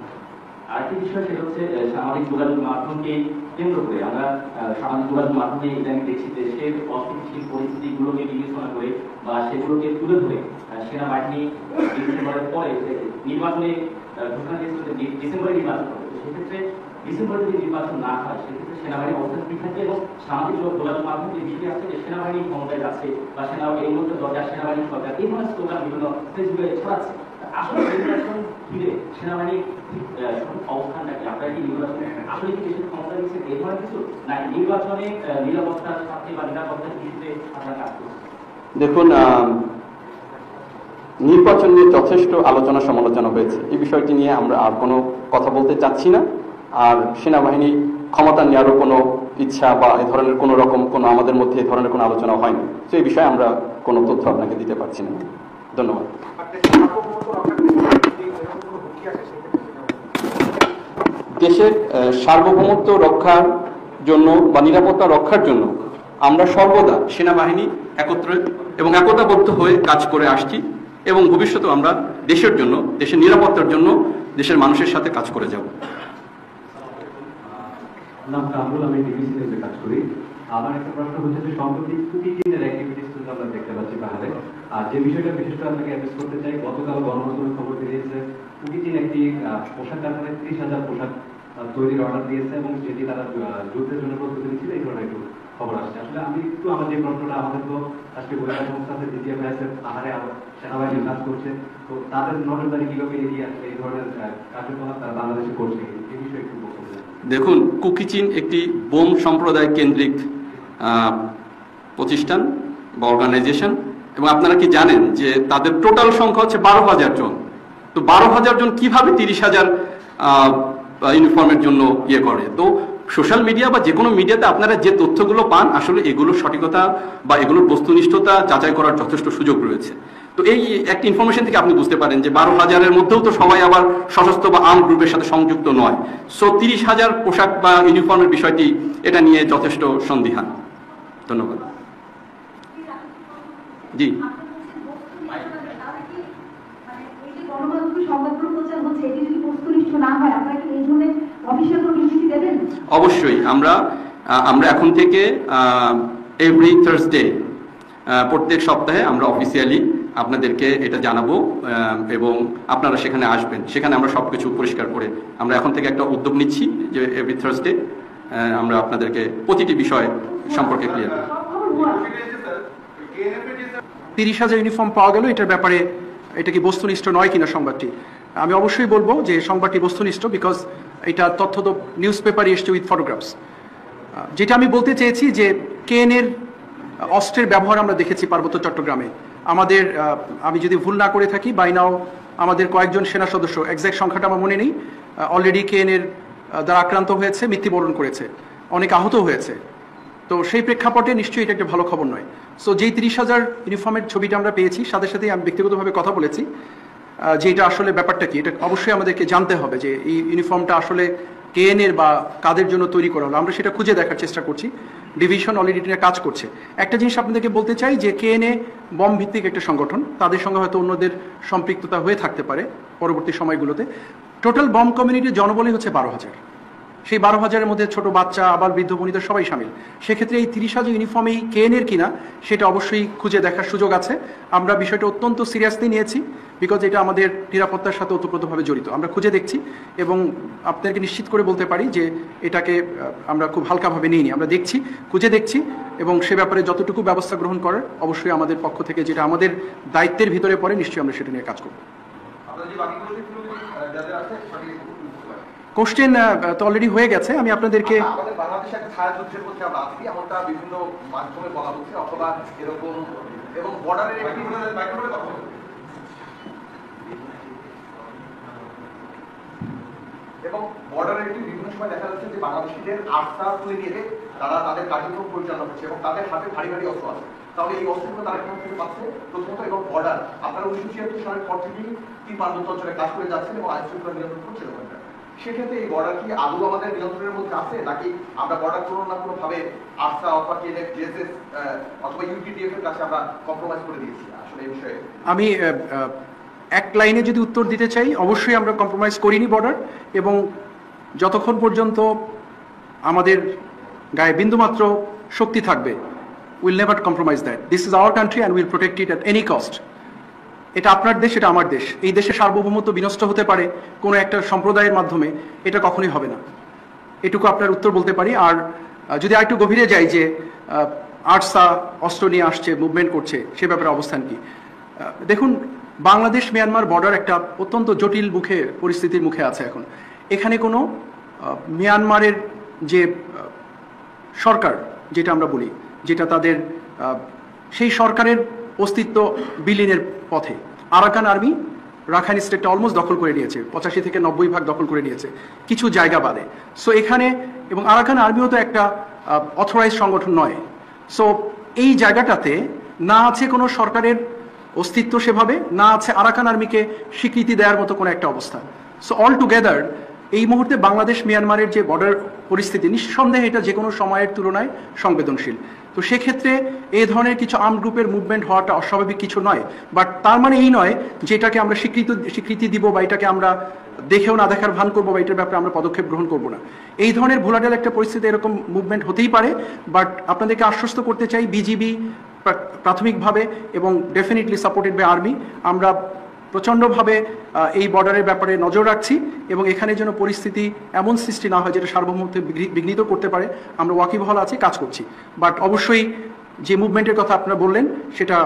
আরেকটি বিষয় সেটা হচ্ছে সামাজিক যোগাযোগ মাধ্যমকে কেন্দ্র করে আমরা সামাজিক যোগাযোগ মাধ্যমে ইদানিং দেখছি দেশের অস্থিতিশীল পরিস্থিতিগুলোকে বিবেচনা করে বা সেগুলোকে তুলে ধরে সেনাবাহিনী ডিসেম্বরের পরে নির্বাচনে ঘোষণা দিয়েছিল ডিসেম্বরে নির্বাচন হবে। তো সেক্ষেত্রে ডিসেম্বরে যদি নির্বাচন না হয় সেক্ষেত্রে সেনাবাহিনী অবস্থান ঠিক থাকে এবং সামাজিক যোগাযোগ মাধ্যমে যে বিষয় আছে যে সেনাবাহিনী ক্ষমতায় যাচ্ছে বা এই মুহূর্তে দরজা সেনাবাহিনী সরকার, এই ধরনের স্লোগান বিভিন্ন ফেসবুকে ছড়াচ্ছে। আসলে নির্বাচন ঘিরে সেনাবাহিনীর অবস্থানটা কি? আপনারা কি নির্বাচনে আসলে কি দেশের ক্ষমতা দিচ্ছে এই ধরনের কিছু, না নির্বাচনে নিরাপত্তার সাথে বা নিরাপত্তার ইস্যুতে আপনারা কাজ করছেন? দেখুন, নির্বাচন নিয়ে যথেষ্ট আলোচনা সমালোচনা হয়েছে। এই বিষয়টি নিয়ে আমরা আর কোনো কথা বলতে চাচ্ছি না। আর সেনাবাহিনী ক্ষমতা নেওয়ারও কোনো ইচ্ছা বা এই ধরনের কোনো রকম কোনো আমাদের মধ্যে এই ধরনের কোনো আলোচনা হয়নি। তো এই বিষয়ে আমরা কোনো তথ্য আপনাকে দিতে পারছি না। ধন্যবাদ। দেশের সার্বভৌমত্ব রক্ষার জন্য বা নিরাপত্তা রক্ষার জন্য আমরা সর্বদা সেনাবাহিনী একত্রে এবং একতাবদ্ধ হয়ে কাজ করে আসছি এবং ভবিষ্যতেও আমরা দেশের জন্য, দেশের নিরাপত্তার জন্য দেশের মানুষের সাথে কাজ করে যাব। আমি ডিবিসিতে কাজ করি। আমার একটা প্রশ্ন হচ্ছে যে সম্প্রতি কুকিংয়ের অ্যাক্টিভিটিস আমরা দেখতে পাচ্ছি পাহাড়ে, আর যে বিষয়টা বিশেষ করে আপনাকে অ্যাড্রেস করতে চাই, গতকাল গণমাধ্যমে খবর বেরিয়েছে কুকিং একটি পোশাক কারখানায় 30,000 পোশাক তৈরির অর্ডার দিয়েছে এবং যেটি তারা যুদ্ধের জন্য প্রস্তুতি নিচ্ছিল, এই ধরনের একটু খবর আসছে। আসলে আমি একটু আমার যে প্রশ্নটা, আমাদের তো রাষ্ট্রীয় গোয়েন্দা সংস্থা আছে DGFIS পাহাড়ে সেনাবাহিনী কাজ করছে, তো তাদের নজরদারি কিভাবে এগিয়ে আসছে এই ধরনের কার্যকলাপ তারা বাংলাদেশে করছে, এই বিষয়ে একটু বক্তব্য। দেখুন, কুকিচিন একটি বোম সম্প্রদায় কেন্দ্রিক প্রতিষ্ঠান বা অর্গানাইজেশন, এবং আপনারা কি জানেন যে তাদের টোটাল সংখ্যা হচ্ছে 12,000 জন। তো 12,000 জন কিভাবে 30,000 ইউনিফর্মের জন্য ইয়ে করে? তো সোশ্যাল মিডিয়া বা যে কোনো মিডিয়াতে আপনারা যে তথ্যগুলো পান, আসলে এগুলোর সঠিকতা বা এগুলোর বস্তুনিষ্ঠতা যাচাই করার যথেষ্ট সুযোগ রয়েছে। তো এই একটা ইনফরমেশন থেকে আপনি বুঝতে পারেন যে 12,000-এর মধ্যেও তো সবাই আবার সশস্ত্র বা আর্ম গ্রুপের সাথে সংযুক্ত নয়। সো 30,000 পোশাক বা ইউনিফর্মের বিষয়টি এটা নিয়ে যথেষ্ট সন্দিহান। ধন্যবাদ। জি, অবশ্যই। আমরা এখন থেকে এভরি থার্সডে, প্রত্যেক সপ্তাহে আমরা অফিসিয়ালি আপনাদেরকে এটা জানাবো এবং আপনারা সেখানে আসবেন। সেখানে আমরা সবকিছু পরিষ্কার করে আমরা এখন থেকে একটা উদ্যোগ নিচ্ছি যে এভরি থার্সডে আমরা আপনাদেরকে প্রতিটি বিষয় সম্পর্কে ক্লিয়ার করব। 30,000 ইউনিফর্ম পাওয়া গেল, এটার ব্যাপারে এটা কি বস্তুনিষ্ঠ নয় কিনা সংবাদটি? আমি অবশ্যই বলবো যে সংবাদটি বস্তুনিষ্ঠ, বিকজ এটা তথ্য তো নিউজ পেপারে এসছে উইথ ফটোগ্রাফস। যেটা আমি বলতে চেয়েছি যে কেএনএর অস্ত্রের ব্যবহার আমরা দেখেছি পার্বত্য চট্টগ্রামে, আমাদের আমি যদি ভুল না করে থাকি বাই নাও আমাদের কয়েকজন সেনা সদস্য এক্সাক্ট সংখ্যাটা আমার মনে নেই অলরেডি কেএনএর দ্বারা আক্রান্ত হয়েছে, মৃত্যুবরণ করেছে, অনেক আহত হয়েছে। তো সেই প্রেক্ষাপটে নিশ্চয়ই এটা একটা ভালো খবর নয়। সো যেই 30,000 ইউনিফর্মের ছবিটা আমরা পেয়েছি, সাথে সাথেই আমি ব্যক্তিগতভাবে কথা বলেছি যে এটা আসলে ব্যাপারটা কি, এটা অবশ্যই আমাদেরকে জানতে হবে যে এই ইউনিফর্মটা আসলে কেএনএর বা কাদের জন্য তৈরি করা হলো। আমরা সেটা খুঁজে দেখার চেষ্টা করছি, ডিভিশন অলরেডি এটা কাজ করছে। একটা জিনিস আপনাদেরকে বলতে চাই যে কেএনএ বম ভিত্তিক একটা সংগঠন, তাদের সঙ্গে হয়তো অন্যদের সম্পৃক্ততা হয়ে থাকতে পারে পরবর্তী সময়গুলোতে। টোটাল বম কমিউনিটির জনবলই হচ্ছে 12,000। সেই 12,000-এর মধ্যে ছোট বাচ্চা, আবার বৃদ্ধ বনিতা সবাই সামিল। সেক্ষেত্রে এই 30,000 ইউনিফর্মেই কেএনএর কিনা সেটা অবশ্যই খুঁজে দেখার সুযোগ আছে। আমরা বিষয়টা অত্যন্ত সিরিয়াসলি নিয়েছি, বিকজ এটা আমাদের নিরাপত্তার সাথে ওতপ্রোতভাবে জড়িত। আমরা খুঁজে দেখছি এবং আপনাদেরকে নিশ্চিত করে বলতে পারি যে এটাকে আমরা খুব হালকাভাবে নিইনি। আমরা দেখছি, খুঁজে দেখছি এবং সে ব্যাপারে যতটুকু ব্যবস্থা গ্রহণ করার অবশ্যই আমাদের পক্ষ থেকে, যেটা আমাদের দায়িত্বের ভিতরে পড়ে, নিশ্চয়ই আমরা সেটা নিয়ে কাজ করব। কোশ্চেন তো অলরেডি হয়ে গেছে, আমি আপনাদেরকে আমাদের বাংলাদেশে একটা ছায়াযুদ্ধের মধ্যে আমরা আছি, এমনটা বিভিন্ন মাধ্যমে বলা হচ্ছে, অথবা এরকম এবং বর্ডারের এবং বর্ডারের একটি বিভিন্ন সময় দেখা যাচ্ছে যে বাংলাদেশিদের আস্থা তুলে নিয়ে তারা তাদের কার্যক্রম পরিচালনা করছে এবং তাদের হাতে ভারী ভারী অস্ত্র আছে। তাহলে এই অস্ত্রগুলো তারা কেমন থেকে পাচ্ছে? প্রথমত এবং বর্ডার আপনারা 1976 সালের পর থেকেই 3 পার্বত্য অঞ্চলে কাজ করে যাচ্ছেন এবং আইন শৃঙ্খলা নিয়ন্ত্রণ করছেন ওখানটা। সেক্ষেত্রে এই বর্ডার কি আদৌ আমাদের নিয়ন্ত্রণের মধ্যে আছে, নাকি আমরা বর্ডার কোনো না কোনো ভাবে আস্থা অথবা কেএনএফ, জেএসএস অথবা ইউপিডিএফ এর কাছে আমরা কম্প্রোমাইজ করে দিয়েছি? আসলে এই বিষয়ে আমি এক লাইনে যদি উত্তর দিতে চাই, অবশ্যই আমরা কম্প্রোমাইজ করিনি বর্ডার, এবং যতক্ষণ পর্যন্ত আমাদের গায়ে বিন্দুমাত্র শক্তি থাকবে, will never compromise that. This is our country and will protect it at any cost. এটা আপনার দেশ, এটা আমার দেশ। এই দেশের সার্বভৌমত্ব বিনষ্ট হতে পারে কোনো একটা সম্প্রদায়ের মাধ্যমে, এটা কখনোই হবে না। এটুকু আপনার উত্তর বলতে পারি। আর যদি আরেকটু গভীরে যাই যে আরসা অস্ত্র নিয়ে আসছে, মুভমেন্ট করছে, সে ব্যাপারে অবস্থান কি? দেখুন, বাংলাদেশ মিয়ানমার বর্ডার একটা অত্যন্ত জটিল পরিস্থিতির মুখে আছে এখন। এখানে কোনো মিয়ানমারের যে সরকার, যেটা আমরা বলি, যেটা তাদের সেই সরকারের অস্তিত্ব বিলীনের পথে। আরাকান আর্মি রাখাইন স্টেটটা অলমোস্ট দখল করে নিয়েছে, 85 থেকে 90% দখল করে নিয়েছে, কিছু জায়গা বাদে। সো এখানে, এবং আরাকান আর্মিও তো একটা অথরাইজ সংগঠন নয়। সো এই জায়গাটাতে না আছে কোনো সরকারের অস্তিত্ব সেভাবে, না আছে আরাকান আর্মিকে স্বীকৃতি দেওয়ার মতো কোনো একটা অবস্থা। সো অল টুগেদার এই মুহূর্তে বাংলাদেশ মিয়ানমারের যে বর্ডার পরিস্থিতি, নিঃসন্দেহে এটা যে কোনো সময়ের তুলনায় সংবেদনশীল। তো সেক্ষেত্রে এই ধরনের কিছু আর্ম গ্রুপের মুভমেন্ট হওয়াটা অস্বাভাবিক কিছু নয়। বাট তার মানে এই নয় যে এটাকে আমরা স্বীকৃতি দিব বা এটাকে আমরা দেখেও না দেখার ভান করবো বা এটার ব্যাপারে আমরা পদক্ষেপ গ্রহণ করবো না। এই ধরনের ভোলাটাইল একটা পরিস্থিতি, এরকম মুভমেন্ট হতেই পারে। বাট আপনাদেরকে আশ্বস্ত করতে চাই, বিজিবি প্রাথমিকভাবে এবং ডেফিনেটলি সাপোর্টেড বাই আর্মি, আমরা প্রচণ্ডভাবে এই বর্ডারের ব্যাপারে নজর রাখছি এবং এখানে যেন পরিস্থিতি এমন সৃষ্টি না হয় যেটা সার্বভৌমত্ব বিঘ্নিত করতে পারে। আমরা ওয়াকিবহাল আছি, কাজ করছি। বাট অবশ্যই যে মুভমেন্টের কথা আপনারা বললেন, সেটা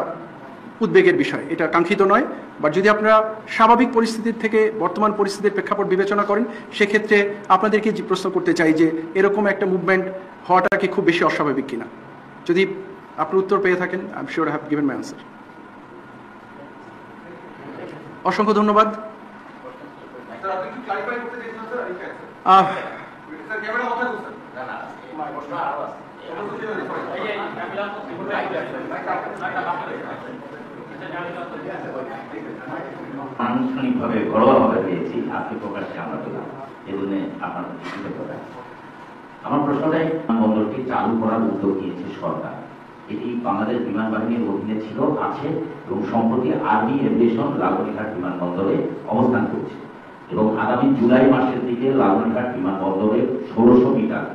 উদ্বেগের বিষয়, এটা কাঙ্ক্ষিত নয়। বাট যদি আপনারা স্বাভাবিক পরিস্থিতির থেকে বর্তমান পরিস্থিতির প্রেক্ষাপট বিবেচনা করেন, সেক্ষেত্রে আপনাদেরকে যে প্রশ্ন করতে চাই যে এরকম একটা মুভমেন্ট হওয়াটা কি খুব বেশি অস্বাভাবিক কিনা? যদি আপনার উত্তর পেয়ে থাকেন, I am sure I have given my answer. অসংখ্য ধন্যবাদ। আনুষ্ঠানিকভাবে ঘরোয়াভাবে পেয়েছি, আজকে প্রকাশ্যে আমরা পেলাম, এজন্য আপনাদের কৃতজ্ঞতা। আমার প্রশ্নটাই, বন্দরটি চালু করার উদ্যোগ নিয়েছে সরকার। এটি বাংলাদেশ বিমান বাহিনীর অধীনে ছিল, আছে এবং সম্প্রতি আর্মি এভিয়েশন লালমনিরহাট বিমানবন্দরে অবস্থান করছে এবং আগামী জুলাই মাসের দিকে লালমনিরহাট বিমানবন্দরে 1600 মিটার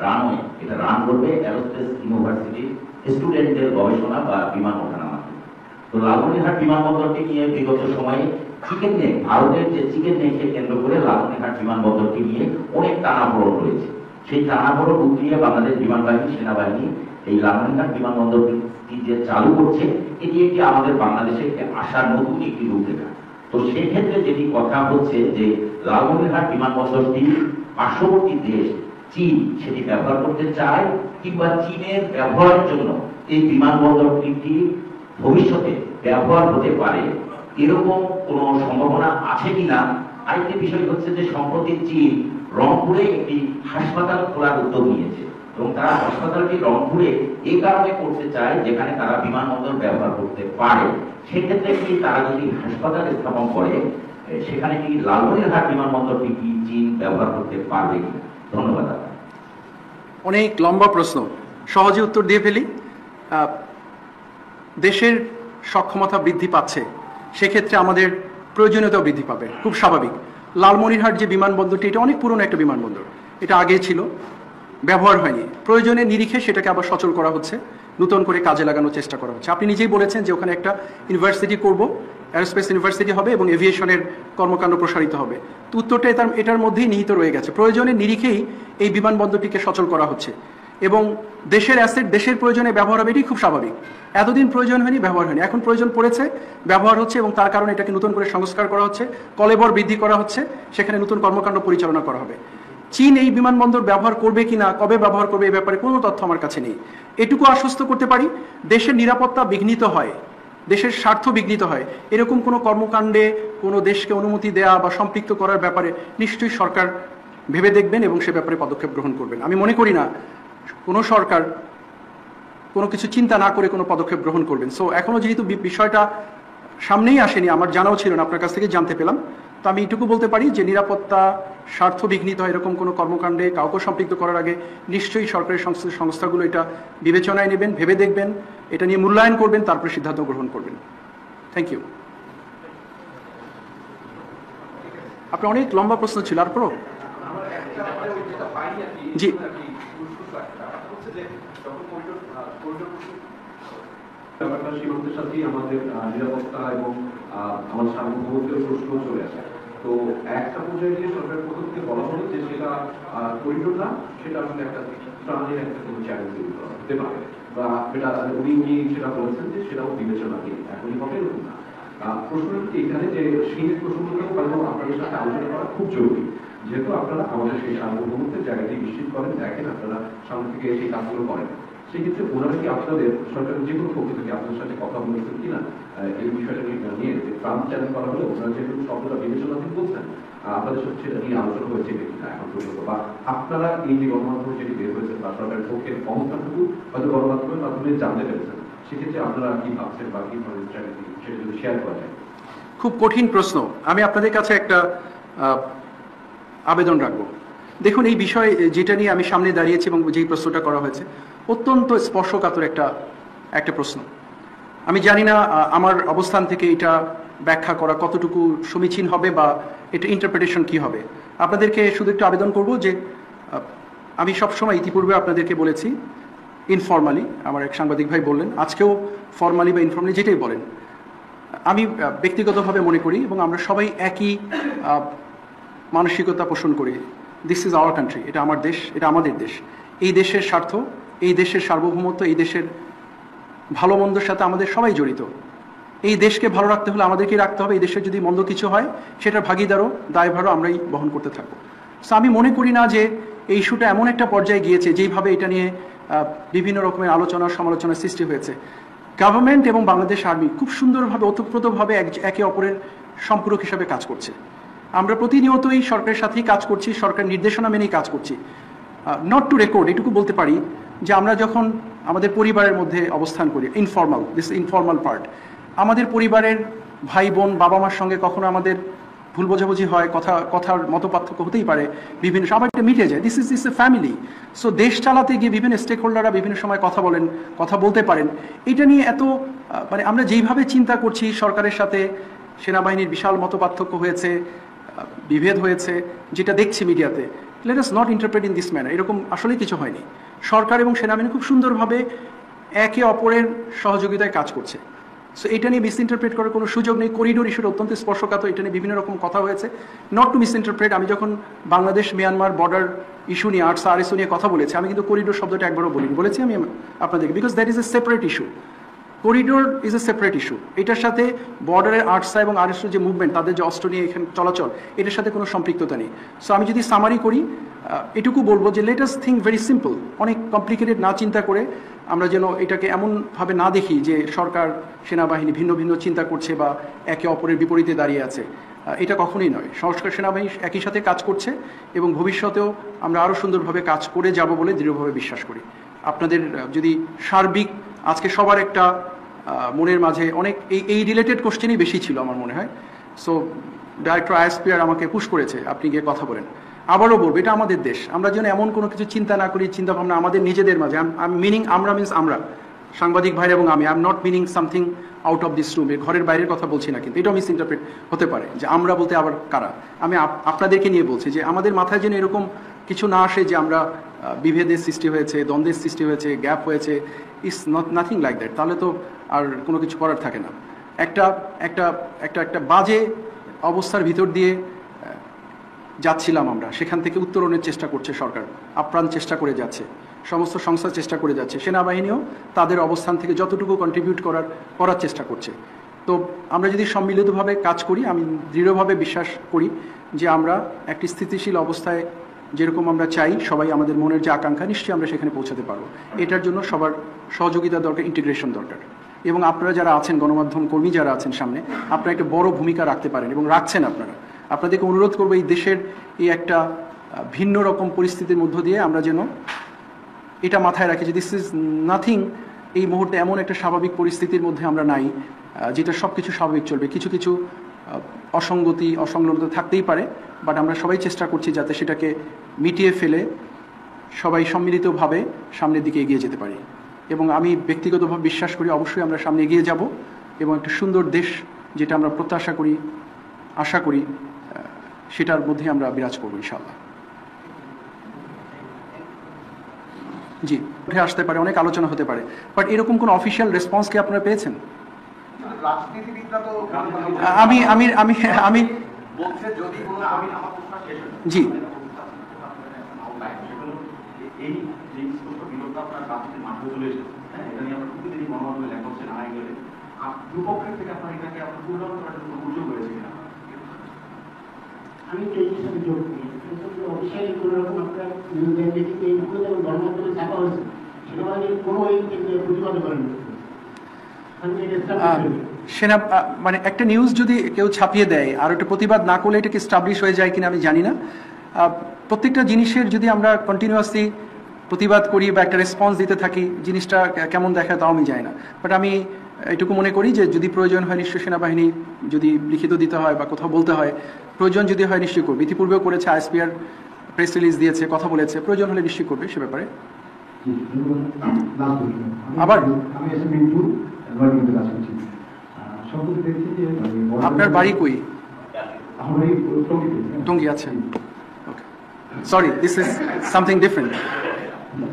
রানওয়ে এটা রান করবে এরোস্পেস ইউনিভার্সিটির স্টুডেন্টদের গবেষণা বা বিমান ওঠানামা। তো লালমনিরহাট বিমানবন্দরটি নিয়ে বিগত সময়ে চিকেন নেক, ভারতের যে চিকেন নেককে কেন্দ্র করে লালমনিরহাট বিমানবন্দরটি নিয়ে অনেক টানাপোড়েন রয়েছে। সেই টানাপোড়েন উঠিয়ে বাংলাদেশ বিমান বাহিনী, সেনাবাহিনী এই লালমনিরহাট বিমানবন্দরটি যে চালু করছে, এটি একটি আমাদের বাংলাদেশে আসার নতুন একটি রূপরেখা। তো সেই ক্ষেত্রে যেটি কথা হচ্ছে যে লালমনিরহাট বিমানবন্দরটি পার্শ্ববর্তী দেশ চীন সেটি ব্যবহার করতে চায়, কিংবা চীনের ব্যবহারের জন্য এই বিমানবন্দরটি ভবিষ্যতে ব্যবহার হতে পারে এরকম কোনো সম্ভাবনা আছে কিনা। আরেকটি বিষয় হচ্ছে যে সম্প্রতি চীন রংপুরে একটি হাসপাতাল খোলার উদ্যোগ নিয়েছে এবং তারা হাসপাতালটি রংপুরে এই কারণে করতে চায় যেখানে তারা বিমানবন্দর ব্যবহার করতে পারে। সেক্ষেত্রে কি তারা যদি হাসপাতাল স্থাপন করে সেখানে কি লালমনিরহাট বিমানবন্দরটি কি চীন ব্যবহার করতে পারবে কিনা? ধন্যবাদ। অনেক লম্বা প্রশ্ন, সহজে উত্তর দিয়ে ফেলি। দেশের সক্ষমতা বৃদ্ধি পাচ্ছে, সেক্ষেত্রে আমাদের প্রয়োজনীয়তাও বৃদ্ধি পাবে, খুব স্বাভাবিক। লালমনিরহাট যে বিমানবন্দরটি, এটা অনেক পুরনো একটা বিমানবন্দর, এটা আগে ছিল, ব্যবহার হয়নি। প্রয়োজনের নিরিখে সেটাকে আবার সচল করা হচ্ছে, নতুন করে কাজে লাগানোর চেষ্টা করা হচ্ছে। আপনি নিজেই বলেছেন যে ওখানে একটা ইউনিভার্সিটি করব, এরোস্পেস ইউনিভার্সিটি হবে এবং এভিয়েশনের কর্মকাণ্ড প্রসারিত হবে। তো উত্তরটা এটার মধ্যেই নিহিত রয়ে গেছে। প্রয়োজনের নিরিখেই এই বিমানবন্দরটিকে সচল করা হচ্ছে এবং দেশের অ্যাসেট দেশের প্রয়োজনে ব্যবহার হবে, এটি খুব স্বাভাবিক। এতদিন প্রয়োজন হয়নি, ব্যবহার হয়নি, এখন প্রয়োজন পড়েছে, ব্যবহার হচ্ছে এবং তার কারণে এটাকে নতুন করে সংস্কার করা হচ্ছে, কলেবর বৃদ্ধি করা হচ্ছে, সেখানে নতুন কর্মকাণ্ড পরিচালনা করা হবে। চীন এই বিমানবন্দর ব্যবহার করবে কিনা, কবে ব্যবহার করবে, এই ব্যাপারে কোনো তথ্য আমার কাছে নেই। এটুকু আশ্বস্ত করতে পারি, দেশের নিরাপত্তা বিঘ্নিত হয়, দেশের স্বার্থ বিঘ্নিত হয়, এরকম কোনো কর্মকাণ্ডে কোনো দেশকে অনুমতি দেয়া বা সম্পৃক্ত করার ব্যাপারে নিশ্চয়ই সরকার ভেবে দেখবেন এবং সে ব্যাপারে পদক্ষেপ গ্রহণ করবেন। আমি মনে করি না কোনো সরকার কোনো কিছু চিন্তা না করে কোনো পদক্ষেপ গ্রহণ করবেন। সো এখনো যেহেতু বিষয়টা সামনেই আসেনি, আমার জানাও ছিল না, আপনার কাছ থেকে জানতে পেলাম, তো আমি এটুকু বলতে পারি যে নিরাপত্তা স্বার্থ বিঘ্নিত হয় এরকম কোনো কর্মকাণ্ডে কাউকে সম্পৃক্ত করার আগে নিশ্চয়ই সরকারি সংস্থাগুলো এটা বিবেচনায় নেবেন, ভেবে দেখবেন, এটা নিয়ে মূল্যায়ন করবেন, তারপরে সিদ্ধান্ত গ্রহণ করবেন। Thank you. আপনার অনেক লম্বা প্রশ্ন ছিল, আর পড়ো। জি, ব্যাপারটা সীমান্তের সাথেই আমাদের নিরাপত্তা এবং আমাদের সার্বভৌমত্বের প্রশ্ন চলে আসে। তো একটা পর্যায়ে গিয়ে সরকারের পক্ষ থেকে বলা হলো যে সেটা করিডোর না, সেটা আসলে একটা প্রাণের একটা কোনো চ্যালেঞ্জ হতে পারে, বা সেটা উনি সেটা বলেছেন যে সেটাও বিবেচনাধীন, এখনই হবে এরকম না। প্রশ্ন হচ্ছে এখানে যে সেই প্রশ্নগুলো আপনাদের সাথে আলোচনা করা খুব জরুরি, যেহেতু আপনারা আমাদের সেই সার্বভৌমত্বের জায়গাটি নিশ্চিত করেন, দেখেন, আপনারা সামনে থেকে সেই কাজগুলো করেন। সেক্ষেত্রে ওনারা কি আপনাদের সরকারের যে কোনো পক্ষ থেকে আপনাদের সাথে কথা বলেছেন কিনা এই বিষয়টা নিয়ে, যে ট্রাম্প চ্যালেঞ্জ করা হলে ওনারা যেহেতু শব্দটা বিবেচনাধীন বলছেন, আপনাদের সাথে সেটা নিয়ে আলোচনা হয়েছে কিনা এখন পর্যন্ত, বা আপনারা এই যে গণমাধ্যম যেটি বের হয়েছে বা সরকারের পক্ষের অবস্থাটুকু হয়তো গণমাধ্যমের মাধ্যমে জানতে পেরেছেন, সেক্ষেত্রে আপনারা কি ভাবছেন বা কি ধরনের স্ট্র্যাটেজি সেটা যদি শেয়ার করা যায়। খুব কঠিন প্রশ্ন, আমি আপনাদের কাছে একটা আবেদন রাখবো। দেখুন, এই বিষয়ে যেটা নিয়ে আমি সামনে দাঁড়িয়েছি এবং যেই প্রশ্নটা করা হয়েছে অত্যন্ত স্পর্শকাতর একটা প্রশ্ন। আমি জানি না আমার অবস্থান থেকে এটা ব্যাখ্যা করা কতটুকু সমীচীন হবে বা এটা ইন্টারপ্রিটেশন কি হবে। আপনাদেরকে শুধু একটু আবেদন করব যে আমি সবসময় ইতিপূর্বে আপনাদেরকে বলেছি, ইনফর্মালি, আমার এক সাংবাদিক ভাই বললেন, আজকেও ফর্মালি বা ইনফর্মালি যেটাই বলেন, আমি ব্যক্তিগতভাবে মনে করি এবং আমরা সবাই একই মানসিকতা পোষণ করি, দিস ইজ আওয়ার কান্ট্রি, এটা আমার দেশ, এটা আমাদের দেশ, এই দেশের স্বার্থ, এই দেশের সার্বভৌমত্ব, এই দেশের ভালো মন্দের সাথে আমাদের সবাই জড়িত। এই দেশকে ভালো রাখতে হলে আমাদেরকেই রাখতে হবে, এই দেশের যদি মন্দ কিছু হয় সেটার ভাগিদারও দায়ভারও আমরাই বহন করতে থাকবো। সো আমি মনে করি না যে এই ইস্যুটা এমন একটা পর্যায়ে গিয়েছে যেইভাবে এটা নিয়ে বিভিন্ন রকমের আলোচনা সমালোচনার সৃষ্টি হয়েছে। গভর্নমেন্ট এবং বাংলাদেশ আর্মি খুব সুন্দরভাবে ওতপ্রোতভাবে একে অপরের সম্পূরক হিসাবে কাজ করছে। আমরা প্রতিনিয়তই সরকারের সাথেই কাজ করছি, সরকার নির্দেশনা মেনেই কাজ করছি। নট টু রেকর্ড, এটুকু বলতে পারি যে আমরা যখন আমাদের পরিবারের মধ্যে অবস্থান করি, ইনফর্মাল, দিস ইনফর্মাল পার্ট, আমাদের পরিবারের ভাই বোন বাবা মার সঙ্গে কখনো আমাদের ভুল বোঝাবুঝি হয়, কথার মত পার্থক্য হতেই পারে, বিভিন্ন সবাই একটা মিটে যায়, this is a family. So দেশ চালাতে গিয়ে বিভিন্ন স্টেক হোল্ডাররা বিভিন্ন সময় কথা বলতে পারেন। এটা নিয়ে এত মানে আমরা যেইভাবে চিন্তা করছি, সরকারের সাথে সেনাবাহিনীর বিশাল মত পার্থক্য হয়েছে, বিভেদ হয়েছে, যেটা দেখছি মিডিয়াতে, let us not interpret in this manner. এরকম আসলে কিছু হয়নি। সরকার এবং সেনাবাহিনী খুব সুন্দরভাবে একে অপরের সহযোগিতায় কাজ করছে। সো এটা নিয়ে মিসইন্টারপ্রেট করার কোনো সুযোগ নেই। করিডোর ইস্যুটা অত্যন্ত স্পর্শকাতর, এটা নিয়ে বিভিন্ন রকম কথা হয়েছে, নট টু মিসইন্টারপ্রেট। আমি যখন বাংলাদেশ মিয়ানমার বর্ডার ইস্যু নিয়ে RSO নিয়ে কথা বলেছি, আমি কিন্তু করিডোর শব্দটা একবারও বলিনি, বলেছি আমি আপনাদেরকে, because that is a separate issue. Corridor is a separate issue. এটার সাথে বর্ডারের RSO এবং RSO যে মুভমেন্ট, তাদের যে অস্ত্র নিয়ে এখানে চলাচল, এটার সাথে কোনো সম্পৃক্ততা নেই। সো আমি যদি সামারি করি, এটুকু বলবো যে let us think very simple, অনেক কমপ্লিকেটেড না চিন্তা করে আমরা যেন এটাকে এমনভাবে না দেখি যে সরকার সেনাবাহিনী ভিন্ন ভিন্ন চিন্তা করছে বা একে অপরের বিপরীতে দাঁড়িয়ে আছে। এটা কখনোই নয়। সংস্কার সেনাবাহিনী একই সাথে কাজ করছে এবং ভবিষ্যতেও আমরা আরও সুন্দরভাবে কাজ করে যাব বলে দৃঢ়ভাবে বিশ্বাস করি। আপনাদের যদি সার্বিক আজকে সবার একটা মনের মাঝে অনেক এই রিলেটেড কোশ্চেনই বেশি ছিল আমার মনে হয়। সো ডাইরেক্টর আইএসপিআর আমাকে পুশ করেছে আপনি গিয়ে কথা বলেন। আবারও বলবো এটা আমাদের দেশ, আমরা যেন এমন কোনো কিছু চিন্তা না করি, চিন্তা ভাবনা আমাদের নিজেদের মাঝে। মিনিং আমরা মিনস আমরা সাংবাদিক ভাই এবং আমি, I am not meaning something out of this room, ঘরের বাইরের কথা বলছি না, কিন্তু এটাও মিস ইন্টারপ্রেট হতে পারে যে আমরা বলতে আবার কারা। আমি আপনাদেরকে নিয়ে বলছি যে আমাদের মাথায় যেন এরকম কিছু না আসে যে আমরা বিভেদের সৃষ্টি হয়েছে, দ্বন্দ্বের সৃষ্টি হয়েছে, গ্যাপ হয়েছে, ইস নাথিং লাইক দ্যাট। তাহলে তো আর কোনো কিছু করার থাকে না। একটা একটা একটা একটা বাজে অবস্থার ভিতর দিয়ে যাচ্ছিলাম আমরা, সেখান থেকে উত্তরণের চেষ্টা করছে সরকার, আপ্রাণ চেষ্টা করে যাচ্ছে, সমস্ত সংস্থা চেষ্টা করে যাচ্ছে, সেনাবাহিনীও তাদের অবস্থান থেকে যতটুকু কন্ট্রিবিউট করার চেষ্টা করছে। তো আমরা যদি সম্মিলিতভাবে কাজ করি, আমি দৃঢ়ভাবে বিশ্বাস করি যে আমরা একটি স্থিতিশীল অবস্থায় যেরকম আমরা চাই, সবাই আমাদের মনের যে আকাঙ্ক্ষা, নিশ্চয়ই আমরা সেখানে পৌঁছাতে পারবো। এটার জন্য সবার সহযোগিতা দরকার, ইন্টিগ্রেশন দরকার। এবং আপনারা যারা আছেন, গণমাধ্যম কর্মী যারা আছেন সামনে, আপনারা একটা বড় ভূমিকা রাখতে পারেন এবং রাখছেন। আপনাদেরকে অনুরোধ করবো এই দেশের এই একটা ভিন্ন রকম পরিস্থিতির মধ্য দিয়ে আমরা যেন এটা মাথায় রাখি যে দিস ইজ নাথিং। এই মুহূর্তে এমন একটা স্বাভাবিক পরিস্থিতির মধ্যে আমরা নাই যেটা সব কিছু স্বাভাবিক চলবে। কিছু কিছু অসঙ্গতি অসংলগ্নতা থাকতেই পারে, বাট আমরা সবাই চেষ্টা করছি যাতে সেটাকে মিটিয়ে ফেলে সবাই সম্মিলিতভাবে সামনের দিকে এগিয়ে যেতে পারি। এবং আমি ব্যক্তিগতভাবে বিশ্বাস করি অবশ্যই আমরা সামনে এগিয়ে যাব এবং একটা সুন্দর দেশ, যেটা আমরা প্রত্যাশা করি, আশা করি, সেটার মধ্যে আমরা বিরাজ করবো ইনশাআল্লাহ। জি, উঠে আসতে পারে, অনেক আলোচনা হতে পারে, বাট এরকম কোনো অফিসিয়াল রেসপন্স কি আপনারা পেয়েছেন? আমি আমি আমি আমি জি এই যে বিরোধটা আপনার রাজনীতির মাঠে চলে এসেছে, হ্যাঁ, এটা নিয়ে আমরা প্রতিদিনই গণমাধ্যমে লেখা হচ্ছে, না গেলে দুপক্ষের থেকে আপনার এটাকে আপনার মূল্যায়ন করার জন্য সুযোগ হয়েছে কিনা? আমি তো এই সাথে যোগ করি, অফিসিয়ালি কোনো রকম আপনার এইগুলো যেমন গণমাধ্যমে ছাপা হয়েছে, সেনাবাহিনীর কোনো প্রতিবাদ করেন সেনা মানে একটা নিউজ যদি কেউ ছাপিয়ে দেয় আর একটা প্রতিবাদ না করলে এটাকে এস্টাবলিশ হয়ে যায় কিনা আমি জানি না। প্রত্যেকটা জিনিসের যদি আমরা কন্টিনিউয়াসলি প্রতিবাদ করি বা একটা রেসপন্স দিতে থাকি, জিনিসটা কেমন দেখায় তাও আমি জানি না। বাট আমি এটুকু মনে করি যে যদি প্রয়োজন হয় নিশ্চয়ই সেনাবাহিনী যদি লিখিত দিতে হয় বা কোথাও বলতে হয়, প্রয়োজন যদি হয় নিশ্চয়ই করবে। ইতিপূর্বেও করেছে, আইএসপিআর প্রেস রিলিজ দিয়েছে, কথা বলেছে, প্রয়োজন হলে নিশ্চয়ই করবে সে ব্যাপারে। আবার আপনার বাড়ি কই? টঙ্গী। আচ্ছা, okay, sorry, this is something different.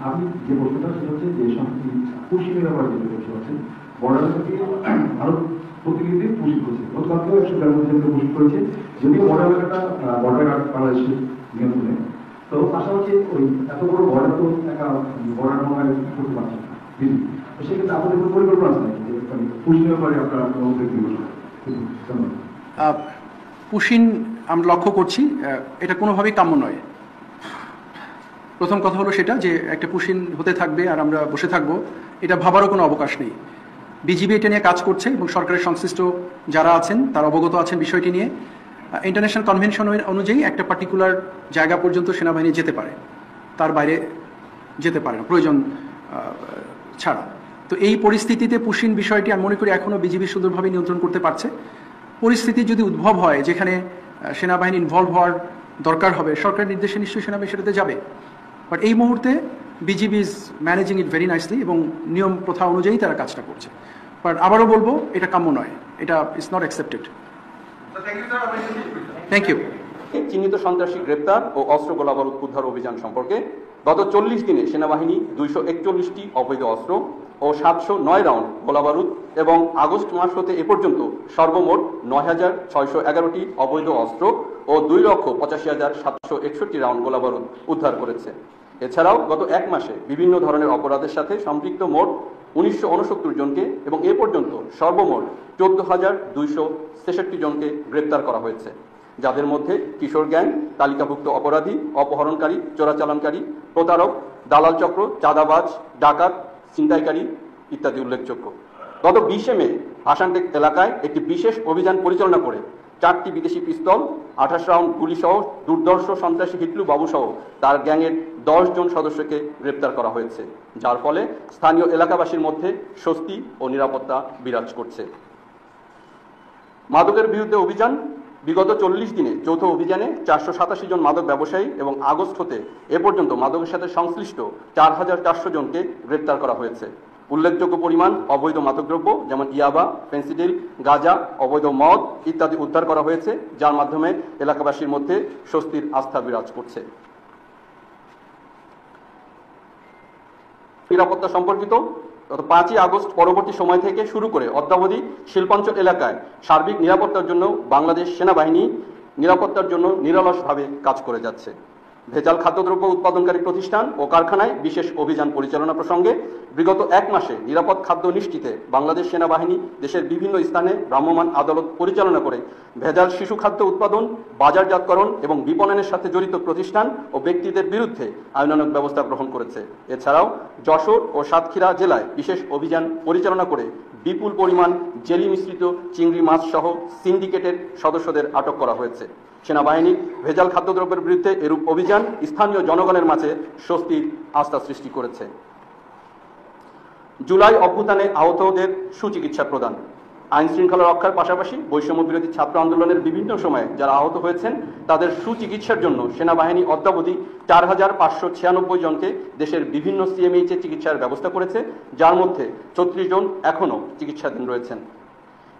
আমি যে প্রশ্নটা সেটা হচ্ছে যে সম্প্রতি পুশিংয়ের ব্যাপারে যেটা বলতে পারছেন, বর্ডার থেকে ভারত প্রতিনিধি পুশিং করেছে, গতকালকেও 100 জনকে পুশিং করেছে, যদিও বর্ডার এলাকাটা বর্ডার গার্ড বাংলাদেশের নিয়ন্ত্রণে। তো পাশাপাশি ওই এত বড় বর্ডার তো একটা বর্ডার মোকাবেলা করতে পারছে না, তো সেক্ষেত্রে আপনাদের কোনো পরিকল্পনা আছে নাকি যে পুশিংয়ের ব্যাপারে আপনারা পুশিং আমরা লক্ষ্য করছি, এটা কোনোভাবেই কাম্য নয়। প্রথম কথা হলো সেটা যে একটা পুশিং হতে থাকবে আর আমরা বসে থাকবো, এটা ভাবারও কোনো অবকাশ নেই। বিজিবি এটা নিয়ে কাজ করছে এবং সরকারের সংশ্লিষ্ট যারা আছেন তারা অবগত আছেন বিষয়টি নিয়ে। ইন্টারন্যাশনাল কনভেনশন অনুযায়ী একটা পার্টিকুলার জায়গা পর্যন্ত সেনাবাহিনী যেতে পারে, তার বাইরে যেতে পারে না প্রয়োজন ছাড়া। তো এই পরিস্থিতিতে পুশিং বিষয়টি আমি মনে করি এখনও বিজিবি সুন্দরভাবে নিয়ন্ত্রণ করতে পারছে। পরিস্থিতি যদি উদ্ভব হয় যেখানে সেনাবাহিনী ইনভলভ হওয়ার দরকার হবে, সরকারের নির্দেশে নিশ্চয়ই সেনাবাহিনী সেটাতে যাবে। বাট এই মুহূর্তে BGB is managing it very nicely এবং নিয়ম প্রথা অনুযায়ী তারা কাজটা করছে। বাট আবারও বলবো এটা কাম্য নয়, এটা is not accepted. Thank you. চিহ্নিত সন্ত্রাসী গ্রেপ্তার ও অস্ত্র গোলাবারুদ উদ্ধার অভিযান সম্পর্কে গত 40 দিনে সেনাবাহিনী 241টি অবৈধ অস্ত্র ও 709 রাউন্ড গোলাবারুদ এবং আগস্ট মাস হতে এ পর্যন্ত সর্বমোট 9,611টি অবৈধ অস্ত্র ও 2,85,761 রাউন্ড গোলাবারুদ উদ্ধার করেছে। এছাড়াও গত এক মাসে বিভিন্ন ধরনের অপরাধের সাথে সম্পৃক্ত মোট 1969 জনকে এবং এ পর্যন্ত সর্বমোট 14,263 জনকে গ্রেপ্তার করা হয়েছে। যাদের মধ্যে কিশোর গ্যাং, তালিকাভুক্ত অপরাধী, অপহরণকারী, চোরাচালানকারী, প্রতারক, দালাল চক্র, চাঁদাবাজ, ডাকাত, ছিনতাইকারী ইত্যাদি উল্লেখযোগ্য। গত 20 মে ভাসানটেক এলাকায় একটি বিশেষ অভিযান পরিচালনা করে 4টি বিদেশি পিস্তল, 28 রাউন্ড গুলি সহ দুর্ধর্ষ সন্ত্রাসী হিটলু বাবু সহ তার গ্যাংয়ের 10 জন সদস্যকে গ্রেপ্তার করা হয়েছে, যার ফলে স্থানীয় এলাকাবাসীর মধ্যে স্বস্তি ও নিরাপত্তা বিরাজ করছে। মাদকের বিরুদ্ধে অভিযান। বিগত 40 দিনে যৌথ অভিযানে 487 জন মাদক ব্যবসায়ী এবং আগস্ট হতে এ পর্যন্ত মাদকের সাথে সংশ্লিষ্ট 4400 জনকে গ্রেপ্তার করা হয়েছে। উল্লেখযোগ্য পরিমাণ অবৈধ মাদকদ্রব্য যেমন ইয়াবা, ফেন্সিডিল, গাঁজা, অবৈধ মদ ইত্যাদি উদ্ধার করা হয়েছে, যার মাধ্যমে এলাকাবাসীর মধ্যে স্বস্তির আস্থা বিরাজ করছে। নিরাপত্তা সম্পর্কিত গত 5ই আগস্ট পরবর্তী সময় থেকে শুরু করে অদ্যাবধি শিল্পাঞ্চল এলাকায় সার্বিক নিরাপত্তার জন্য বাংলাদেশ সেনাবাহিনী নিরাপত্তার জন্য নিরলসভাবে কাজ করে যাচ্ছে। ভেজাল খাদ্যদ্রব্য উৎপাদনকারী প্রতিষ্ঠান ও কারখানায় বিশেষ অভিযান পরিচালনা প্রসঙ্গে বিগত 1 মাসে নিরাপদ খাদ্য নিশ্চিতে বাংলাদেশ সেনাবাহিনী দেশের বিভিন্ন স্থানে ভ্রাম্যমাণ আদালত পরিচালনা করে ভেজাল শিশু খাদ্য উৎপাদন, বাজারজাতকরণ এবং বিপণনের সাথে জড়িত প্রতিষ্ঠান ও ব্যক্তিদের বিরুদ্ধে আইনানুগ ব্যবস্থা গ্রহণ করেছে। এছাড়াও যশোর ও সাতক্ষীরা জেলায় বিশেষ অভিযান পরিচালনা করে বিপুল পরিমাণ জেলি মিশ্রিত চিংড়ি মাছ সহ সিন্ডিকেটের সদস্যদের আটক করা হয়েছে। সেনাবাহিনী ভেজাল খাদ্যদ্রব্যের বিরুদ্ধে এরূপ অভিযান স্থানীয় জনগণের মাঝে স্বস্তির আস্থা সৃষ্টি করেছে। জুলাই অভ্যুত্থানে আহতদের সুচিকিৎসা প্রদান। আইন শৃঙ্খলা রক্ষার পাশাপাশি বৈষম্য বিরোধী ছাত্র আন্দোলনের বিভিন্ন সময়ে যারা আহত হয়েছেন তাদের সুচিকিৎসার জন্য সেনাবাহিনী অদ্যাবধি 4596 জনকে দেশের বিভিন্ন সিএমএইচে চিকিৎসার ব্যবস্থা করেছে, যার মধ্যে 36 জন এখনও চিকিৎসাধীন রয়েছেন।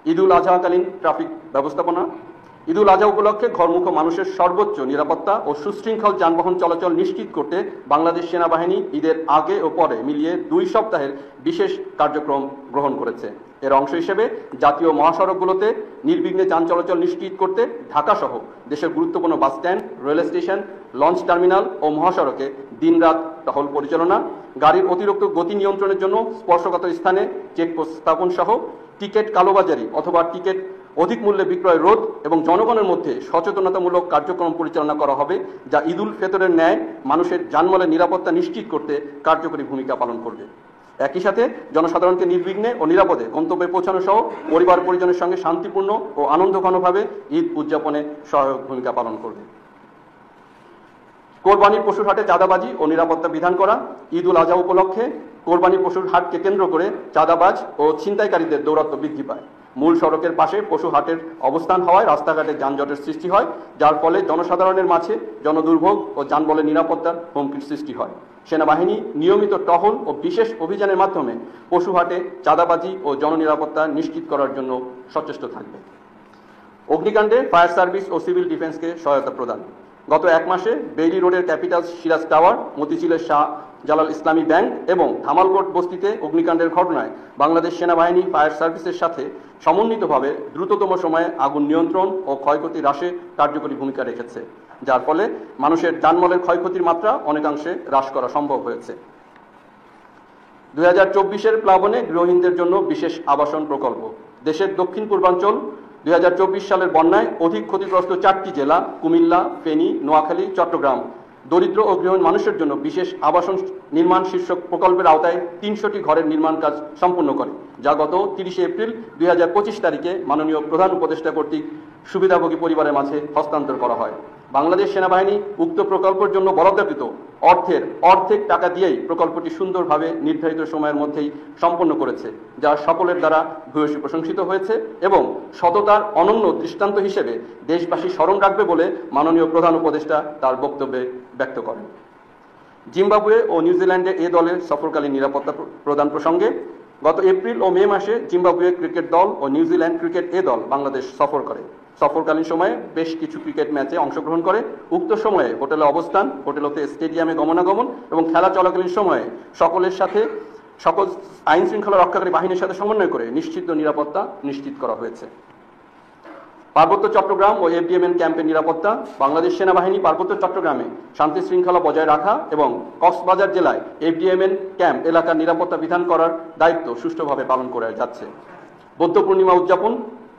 ঈদুল আজহাকালীন ট্রাফিক ব্যবস্থাপনা। ঈদুল আজহা উপলক্ষে ঘরমুখ মানুষের সর্বোচ্চ নিরাপত্তা ও সুশৃঙ্খল যানবাহন চলাচল নিশ্চিত করতে বাংলাদেশ সেনাবাহিনী ঈদের আগে ও পরে মিলিয়ে 2 সপ্তাহের বিশেষ কার্যক্রম গ্রহণ করেছে। এর অংশ হিসেবে জাতীয় মহাসড়কগুলোতে নির্বিঘ্নে যান চলাচল নিশ্চিত করতে ঢাকা সহ দেশের গুরুত্বপূর্ণ bus stand, rail station, launch terminal ও মহাসড়কে দিনরাত টহল পরিচালনা, গাড়ির অতিরিক্ত গতি নিয়ন্ত্রণের জন্য স্পর্শকাতর স্থানে চেকপোস্ট স্থাপন সহ টিকিট কালোবাজারি অথবা টিকিট অধিক মূল্যে বিক্রয় রোধ এবং জনগণের মধ্যে সচেতনতামূলক কার্যক্রম পরিচালনা করা হবে, যা ঈদুল ফিতরের ন্যায় মানুষের জানমালের নিরাপত্তা নিশ্চিত করতে কার্যকরী ভূমিকা পালন করবে। একই সাথে জনসাধারণকে নির্বিঘ্নে ও নিরাপদে গন্তব্যে পৌঁছানো সহ পরিবার পরিজনের সঙ্গে শান্তিপূর্ণ ও আনন্দঘনভাবে ঈদ উদযাপনে সহায়ক ভূমিকা পালন করবে। কোরবানির পশুর হাটে চাঁদাবাজি ও নিরাপত্তা বিধান করা। ঈদুল আজহা উপলক্ষে কোরবানির পশুর হাটকে কেন্দ্র করে চাঁদাবাজ ও ছিনতাইকারীদের দৌরাত্ম্য বৃদ্ধি পায়। মূল সড়কের পাশে পশু হাটের অবস্থান হওয়ায় রাস্তাঘাটে যানজটের সৃষ্টি হয়, যার ফলে জনসাধারণের মাঝে জনদুর্ভোগ ও যানবাহনের নিরাপত্তার হুমকির সৃষ্টি হয়। সেনাবাহিনী নিয়মিত টহল ও বিশেষ অভিযানের মাধ্যমে পশু হাটে চাঁদাবাজি ও জননিরাপত্তা নিশ্চিত করার জন্য সচেষ্ট থাকবে। অগ্নিকাণ্ডে ফায়ার সার্ভিস ও সিভিল ডিফেন্সকে সহায়তা প্রদান। গত 1 মাসে বেইলি রোডের ক্যাপিটাল সিরাজ টাওয়ার, মতিঝিলের শাহ জালাল ইসলামী ব্যাংক এবং ধামালকোট বস্তিতে অগ্নিকাণ্ডের ঘটনায় বাংলাদেশ সেনাবাহিনী ফায়ার সার্ভিসের সাথে সমন্বিতভাবে দ্রুততম সময়ে আগুন নিয়ন্ত্রণ ও ক্ষয়ক্ষতি হ্রাসে কার্যকরী ভূমিকা রেখেছে, যার ফলে মানুষের যানমালের ক্ষয়ক্ষতির মাত্রা অনেকাংশে হ্রাস করা সম্ভব হয়েছে। 2024-এর প্লাবনে গৃহহীনদের জন্য বিশেষ আবাসন প্রকল্প। দেশের দক্ষিণ পূর্বাঞ্চল 2024 সালের বন্যায় অধিক ক্ষতিগ্রস্ত 4টি জেলা কুমিল্লা, ফেনী, নোয়াখালী, চট্টগ্রাম দরিদ্র ও গৃহহীন মানুষের জন্য বিশেষ আবাসন নির্মাণ শীর্ষক প্রকল্পের আওতায় 300টি ঘরের নির্মাণ কাজ সম্পন্ন করে, যা গত 30 এপ্রিল 2025 তারিখে মাননীয় প্রধান উপদেষ্টা কর্তৃক সুবিধাভোগী পরিবারের মাঝে হস্তান্তর করা হয়। বাংলাদেশ সেনাবাহিনী উক্ত প্রকল্পের জন্য বরাদ্দকৃত অর্থের অর্ধেক টাকা দিয়েই প্রকল্পটি সুন্দরভাবে নির্ধারিত সময়ের মধ্যেই সম্পন্ন করেছে, যা সকলের দ্বারা ভূয়সী প্রশংসিত হয়েছে এবং সততার অনন্য দৃষ্টান্ত হিসেবে দেশবাসী স্মরণ রাখবে বলে মাননীয় প্রধান উপদেষ্টা তার বক্তব্যে ব্যক্ত করেন। জিম্বাবুয়ে ও নিউজিল্যান্ডে এ দলের সফরকালীন নিরাপত্তা প্রদান প্রসঙ্গে গত এপ্রিল ও মে মাসে জিম্বাবুয়ে ক্রিকেট দল ও নিউজিল্যান্ড ক্রিকেট এ দল বাংলাদেশ সফর করে। সফরকালীন সময়ে বেশ কিছু ক্রিকেট ম্যাচে অংশগ্রহণ করে। উক্ত সময়ে হোটেলে অবস্থান, হোটেল হতে স্টেডিয়ামে গমনাগমন এবং খেলা চলাকালীন সময়ে সকল আইন শৃঙ্খলা রক্ষাকারী বাহিনীর সাথে সমন্বয় করে নিশ্চিত নিরাপত্তা নিশ্চিত করা হয়েছে। পার্বত্য চট্টগ্রাম ও এফডিএমএন ক্যাম্পের নিরাপত্তা। বাংলাদেশ সেনাবাহিনী পার্বত্য চট্টগ্রামে শান্তি শৃঙ্খলা বজায় রাখা এবং কক্সবাজার জেলায় এফডিএমএন ক্যাম্প এলাকার নিরাপত্তা বিধান করার দায়িত্ব সুষ্ঠুভাবে পালন করে যাচ্ছে। বৌদ্ধ পূর্ণিমা উদযাপন।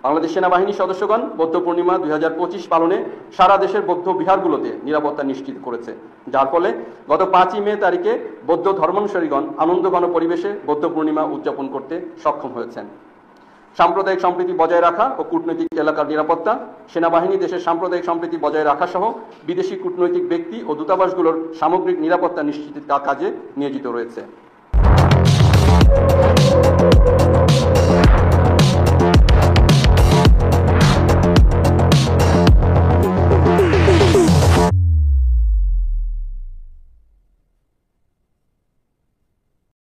বাংলাদেশ সেনাবাহিনীর সদস্যগণ বৌদ্ধ পূর্ণিমা 2025 পালনে সারা দেশের বৌদ্ধ বিহারগুলোতে নিরাপত্তা নিশ্চিত করেছে, যার ফলে গত 5ই মে তারিখে বৌদ্ধ ধর্মানুসারীগণ আনন্দঘন পরিবেশে বৌদ্ধ পূর্ণিমা উদযাপন করতে সক্ষম হয়েছেন। সাম্প্রদায়িক সম্প্রীতি বজায় রাখা ও কূটনৈতিক এলাকার নিরাপত্তা, সেনাবাহিনী দেশের সাম্প্রদায়িক সম্প্রীতি বজায় রাখা সহ বিদেশি কূটনৈতিক ব্যক্তি ও দূতাবাসগুলোর সামগ্রিক নিরাপত্তা নিশ্চিতের কাজে নিয়োজিত রয়েছে।